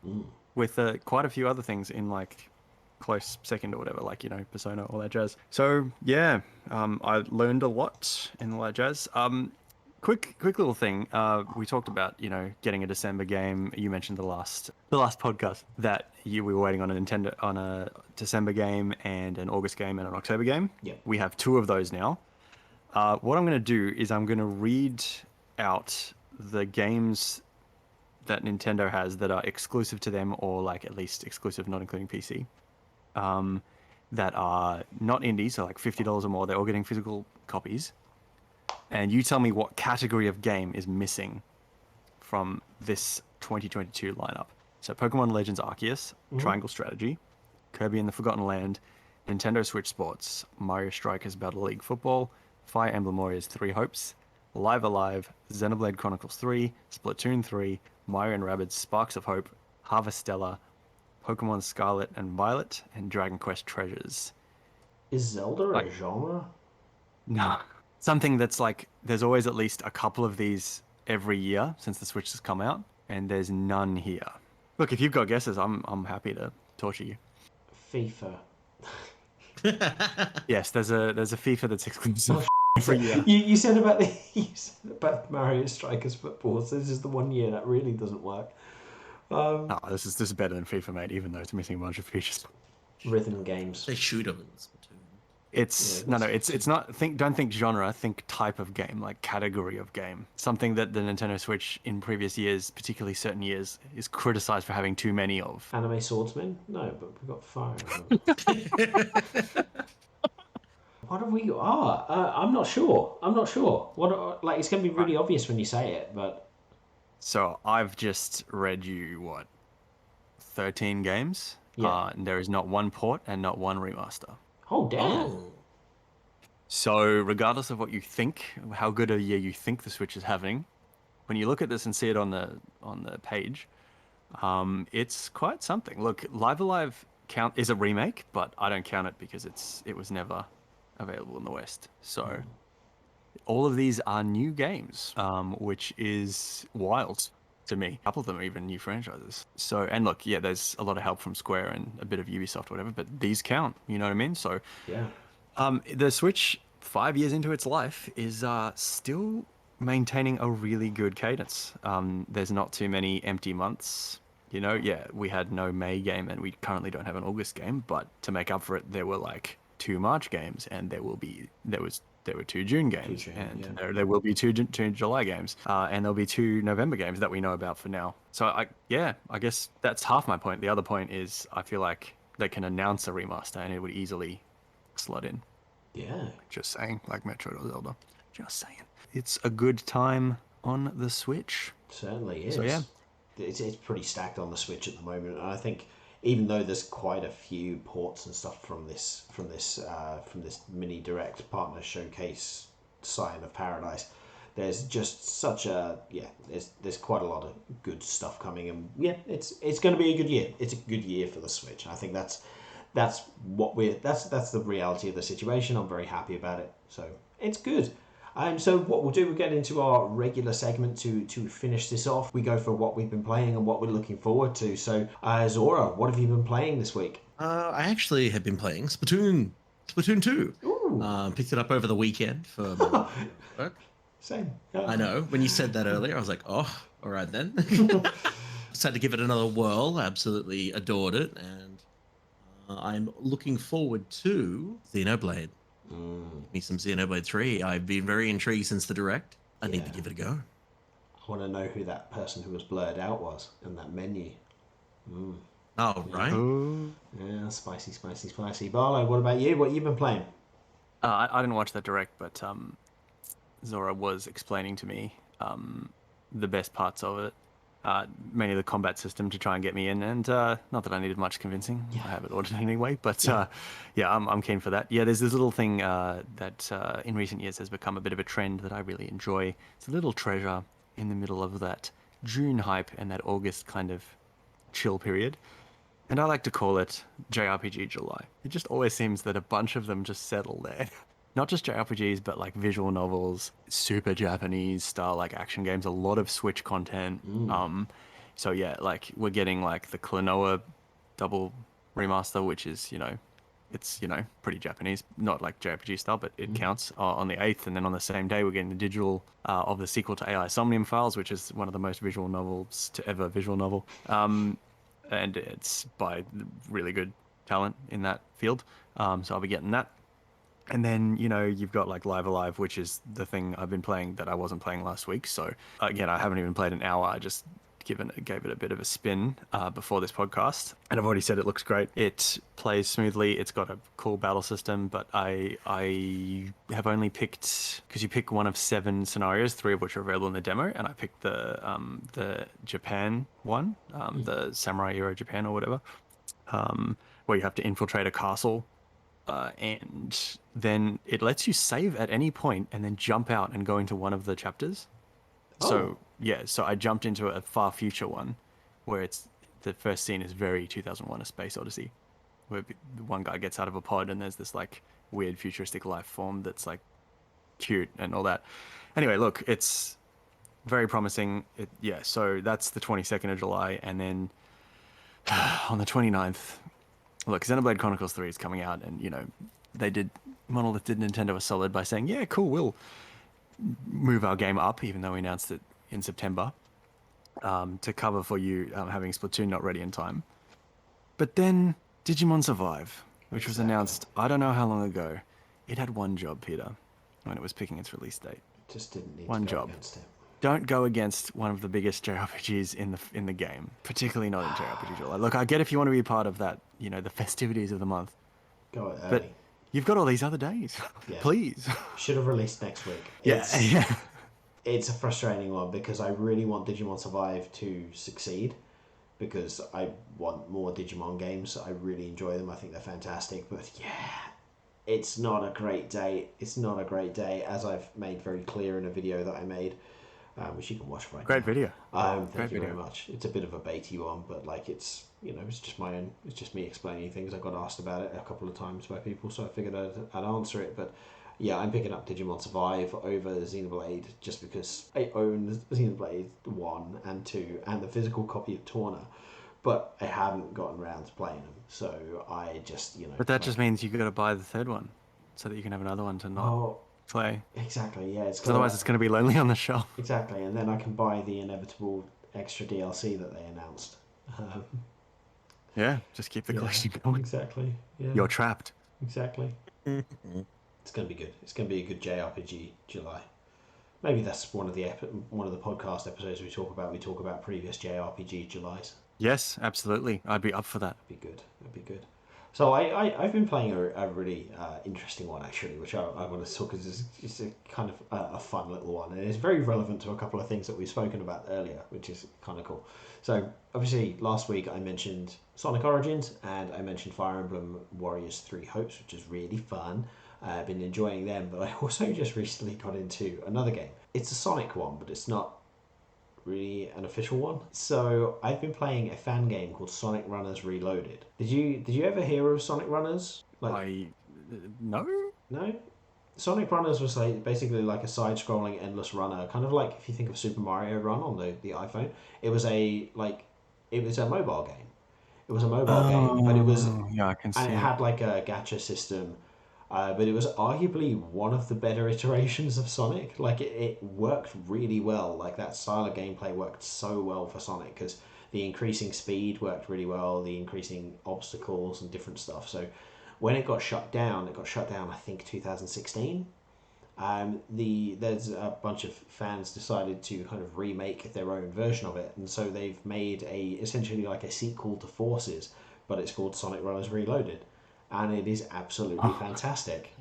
With quite a few other things in, like, close second or whatever, like, Persona, all that jazz. So yeah, I learned a lot in all that jazz. Quick little thing. We talked about, getting a December game. You mentioned the last podcast that we were waiting on a December game and an August game and an October game. Yeah. We have 2 of those now. What I'm going to do is I'm going to read out the games that Nintendo has that are exclusive to them, or like at least exclusive, not including PC. That are not indie, so like $50 or more. They're all getting physical copies. And you tell me what category of game is missing from this 2022 lineup. So Pokemon Legends Arceus, Triangle Strategy, Kirby and the Forgotten Land, Nintendo Switch Sports, Mario Strikers Battle League Football, Fire Emblem Warriors 3 Hopes, Live Alive, Xenoblade Chronicles 3, Splatoon 3, Mario and Rabbids Sparks of Hope, Harvestella, Pokemon Scarlet and Violet, and Dragon Quest Treasures. Is Zelda a genre? No. Something that's like, there's always at least a couple of these every year since the Switch has come out, and there's none here. Look, if you've got guesses, I'm happy to torture you. FIFA. Yes, there's a FIFA that's exclusive every year. You said about Mario Strikers Football, so this is the one year that really doesn't work. This is better than FIFA, mate, even though it's missing a bunch of features. Rhythm games. They shoot them in Splatoon. It's not. Don't think genre. Think type of game, like category of game. Something that the Nintendo Switch in previous years, particularly certain years, is criticized for having too many of. Anime swordsman? No, but we've got Fire Emblem. What have we got? I'm not sure. What? Like, it's going to be really obvious when you say it, but. So I've just read you 13 games. Yeah. And there is not one port and not one remaster. Oh, damn. So regardless of what you think, how good a year you think the Switch is having, when you look at this and see it on the page, it's quite something. Look, Live Alive is a remake, but I don't count it because it was never available in the West. So all of these are new games, which is wild to me. A couple of them are even new franchises. So, and look, yeah, there's a lot of help from Square and a bit of Ubisoft or whatever, but these count, you know what I mean? So, yeah. The Switch, 5 years into its life, is still maintaining a really good cadence. There's not too many empty months. We had no May game and we currently don't have an August game, but to make up for it, there were like 2 March games and there were 2 June games, there will be 2 July games, and there'll be 2 November games that we know about for now. So I guess that's half my point. The other point is I feel like they can announce a remaster and it would easily slot in. Yeah. Just saying, like Metroid or Zelda. Just saying. It's a good time on the Switch. Certainly is. So yeah. It's pretty stacked on the Switch at the moment, and I think even though there's quite a few ports and stuff from this mini direct partner showcase Scion of Paradise, there's just such a there's quite a lot of good stuff coming, and it's going to be a good year. It's a good year for the Switch. I think that's the reality of the situation. I'm very happy about it. So it's good. So what we'll do, we'll get into our regular segment to finish this off. We go for what we've been playing and what we're looking forward to. So, Zora, what have you been playing this week? I actually have been playing Splatoon 2. Ooh. Picked it up over the weekend for my work. Same. I know. When you said that earlier, I was like, oh, all right then. Just had to give it another whirl. Absolutely adored it. And I'm looking forward to Xenoblade. Give me some Xenoblade 3. I've been very intrigued since the Direct. I need to give it a go. I want to know who that person who was blurred out was in that menu. Oh, right. Yeah, spicy. Barlow, what about you? What you been playing? I didn't watch that Direct, but Zora was explaining to me the best parts of it. Mainly the combat system to try and get me in, and not that I needed much convincing. I have it ordered anyway, but I'm keen for that. Yeah, there's this little thing that in recent years has become a bit of a trend that I really enjoy. It's a little treasure in the middle of that June hype and that August kind of chill period. And I like to call it JRPG July. It just always seems that a bunch of them just settle there. Not just JRPGs, but like visual novels, super Japanese style like action games, a lot of Switch content. So yeah, like we're getting like the Klonoa double remaster, which is, it's, pretty Japanese, not like JRPG style, but it counts on the 8th. And then on the same day, we're getting the digital of the sequel to AI Somnium Files, which is one of the most visual novels to ever visual novel. And it's by really good talent in that field. So I'll be getting that. And then, you've got like Live Alive, which is the thing I've been playing that I wasn't playing last week. So again, I haven't even played an hour. I just gave it a bit of a spin before this podcast. And I've already said it looks great. It plays smoothly. It's got a cool battle system, but I have only picked, because you pick one of 7 scenarios, 3 of which are available in the demo. And I picked the Japan one, the Samurai Era Japan or whatever, where you have to infiltrate a castle. And then it lets you save at any point and then jump out and go into one of the chapters. So I jumped into a far future one where the first scene is very 2001: A Space Odyssey, where one guy gets out of a pod and there's this like weird futuristic life form that's like cute and all that. Anyway, look, it's very promising. So that's the 22nd of July, and then on the 29th, look, Xenoblade Chronicles 3 is coming out, and Monolith did Nintendo a solid by saying, yeah, cool, we'll move our game up, even though we announced it in September, to cover for you having Splatoon not ready in time. But then Digimon Survive, which was announced I don't know how long ago. It had one job, Peter, when it was picking its release date. Just didn't need one to go job. against it. Don't go against one of the biggest JRPGs in the game, particularly not in JRPG July. Look, I get if you want to be part of that, the festivities of the month. Go early. But you've got all these other days. Yeah. Please. Should have released next week. It's a frustrating one because I really want Digimon Survive to succeed because I want more Digimon games. I really enjoy them. I think they're fantastic. But it's not a great day. It's not a great day, as I've made very clear in a video that I made. Which you can watch right now. Great video. Thank you very much. It's a bit of a baity one, but like it's just my own. It's just me explaining things. I got asked about it a couple of times by people, so I figured I'd answer it. But yeah, I'm picking up Digimon Survive over Xenoblade just because I own Xenoblade 1 and 2 and the physical copy of Torna, but I haven't gotten around to playing them. So I just But that just means you got to buy the third one, so that you can have another one to not play. Exactly, yeah. Otherwise it's going to be lonely on the shelf. Exactly, and then I can buy the inevitable extra DLC that they announced. Just keep the collection going. Exactly, yeah. You're trapped. Exactly. It's going to be good. It's going to be a good JRPG July. Maybe that's one of the podcast episodes we talk about previous JRPG Julys. Yes, absolutely. I'd be up for that. That'd be good. So I've been playing a really interesting one actually, which I want to talk because it's a kind of a fun little one, and it's very relevant to a couple of things that we've spoken about earlier, which is kind of cool. So obviously last week I mentioned Sonic Origins and I mentioned Fire Emblem Warriors 3 Hopes, which is really fun. I've been enjoying them, but I also just recently got into another game. It's a Sonic one, but it's not really an official one. So I've been playing a fan game called Sonic Runners Reloaded. Did you ever hear of Sonic Runners? No. No? Sonic Runners was like basically like a side-scrolling endless runner, kind of like if you think of Super Mario Run on the iPhone. It was a mobile game. It was a mobile game, but it was Oh, yeah, I can and see it it. had like a gacha system. But it was arguably one of the better iterations of Sonic. Like it worked really well. Like that style of gameplay worked so well for Sonic because the increasing speed worked really well, the increasing obstacles and different stuff. So when it got shut down, I think 2016. There's a bunch of fans decided to kind of remake their own version of it, and so they've made essentially like a sequel to Forces, but it's called Sonic Runners Reloaded, and it is absolutely Oh, fantastic.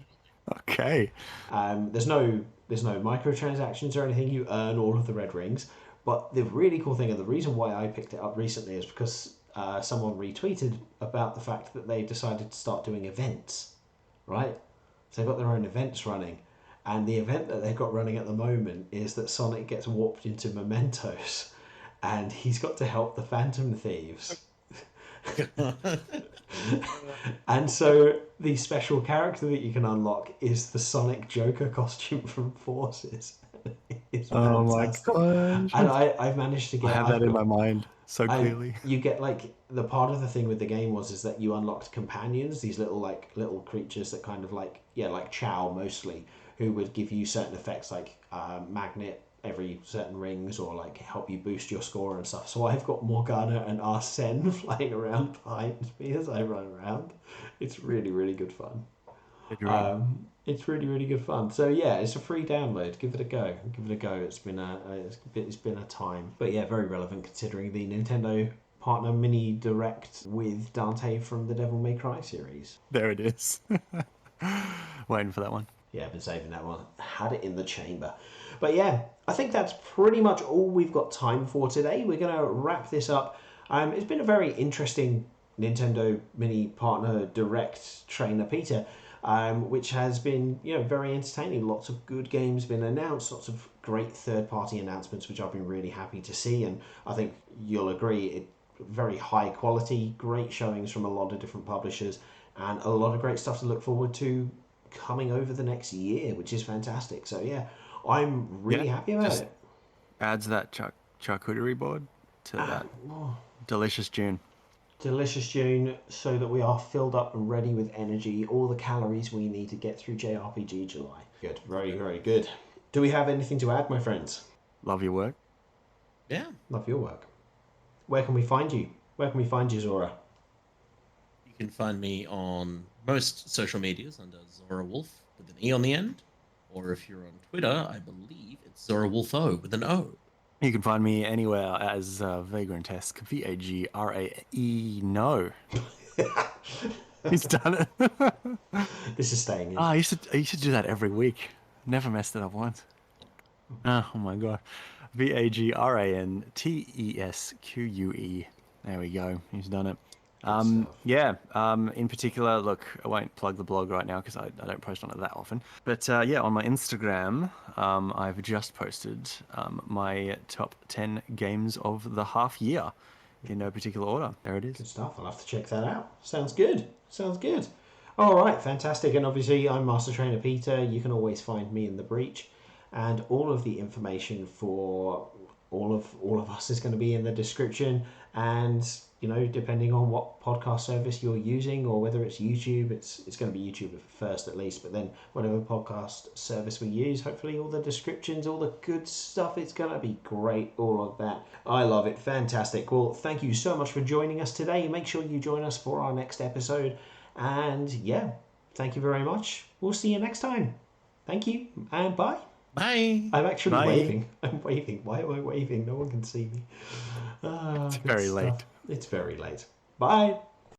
okay. There's no microtransactions or anything. You earn all of the red rings, but the really cool thing, and the reason why I picked it up recently, is because someone retweeted about the fact that they decided to start doing events, right? So they've got their own events running. And the event that they've got running at the moment is that Sonic gets warped into mementos and he's got to help the Phantom Thieves. And so the special character that you can unlock is the Sonic Joker costume from Forces. It's Oh my fantastic. gosh. And I've managed to I get have that in my mind so I clearly. you get like the part of the thing with the game was is that you unlocked companions, these little creatures that kind of like Chow mostly, who would give you certain effects like magnet every certain rings or like help you boost your score and stuff. So I've got Morgana and Arsene flying around behind me as I run around. It's really really good fun. A dream. It's really really good fun. So yeah, it's a free download. Give it a go. Give it a go. It's been a time, but yeah, very relevant considering the Nintendo partner mini direct with Dante from the Devil May Cry series. There it is. Waiting for that one. Yeah, I've been saving that one. Had it in the chamber. But yeah, I think that's pretty much all we've got time for today. We're going to wrap this up. It's been a very interesting Nintendo mini partner direct trainer, Peter, which has been very entertaining. Lots of good games been announced, lots of great third-party announcements, which I've been really happy to see. And I think you'll agree, very high quality, great showings from a lot of different publishers, and a lot of great stuff to look forward to coming over the next year, which is fantastic. So yeah, I'm really happy about it. Adds that charcuterie board to that delicious June. Delicious June, so that we are filled up and ready with energy, all the calories we need to get through JRPG July. Good, very, very good. Do we have anything to add, my friends? Love your work. Yeah. Love your work. Where can we find you? Where can we find you, Zora? You can find me on most social medias under Zora Wolf with an E on the end. Or if you're on Twitter, I believe it's Zora Wolf O with an O. You can find me anywhere as Vagrantesque, Vagrae. No. He's done it. This is staying in. I used to do that every week. Never messed it up once. Oh my god. Vagrantesque. There we go. He's done it. In particular, look, I won't plug the blog right now because I don't post on it that often. But on my Instagram, I've just posted my top 10 games of the half year in no particular order. There it is. Good stuff. I'll have to check that out. Sounds good. Sounds good. All right, fantastic. And obviously, I'm Master Trainer Peter. You can always find me in the Breach, and all of the information for all of us is going to be in the description. And depending on what podcast service you're using, or whether it's YouTube, it's going to be YouTube first at least, but then whatever podcast service we use, hopefully all the descriptions, all the good stuff, it's going to be great, all of that. I love it. Fantastic. Well, thank you so much for joining us today. Make sure you join us for our next episode, and yeah, thank you very much. We'll see you next time. Thank you, and bye. Bye. I'm actually Bye. waving. I'm waving. Why am I waving? No one can see me. It's very late. It's very late. Bye.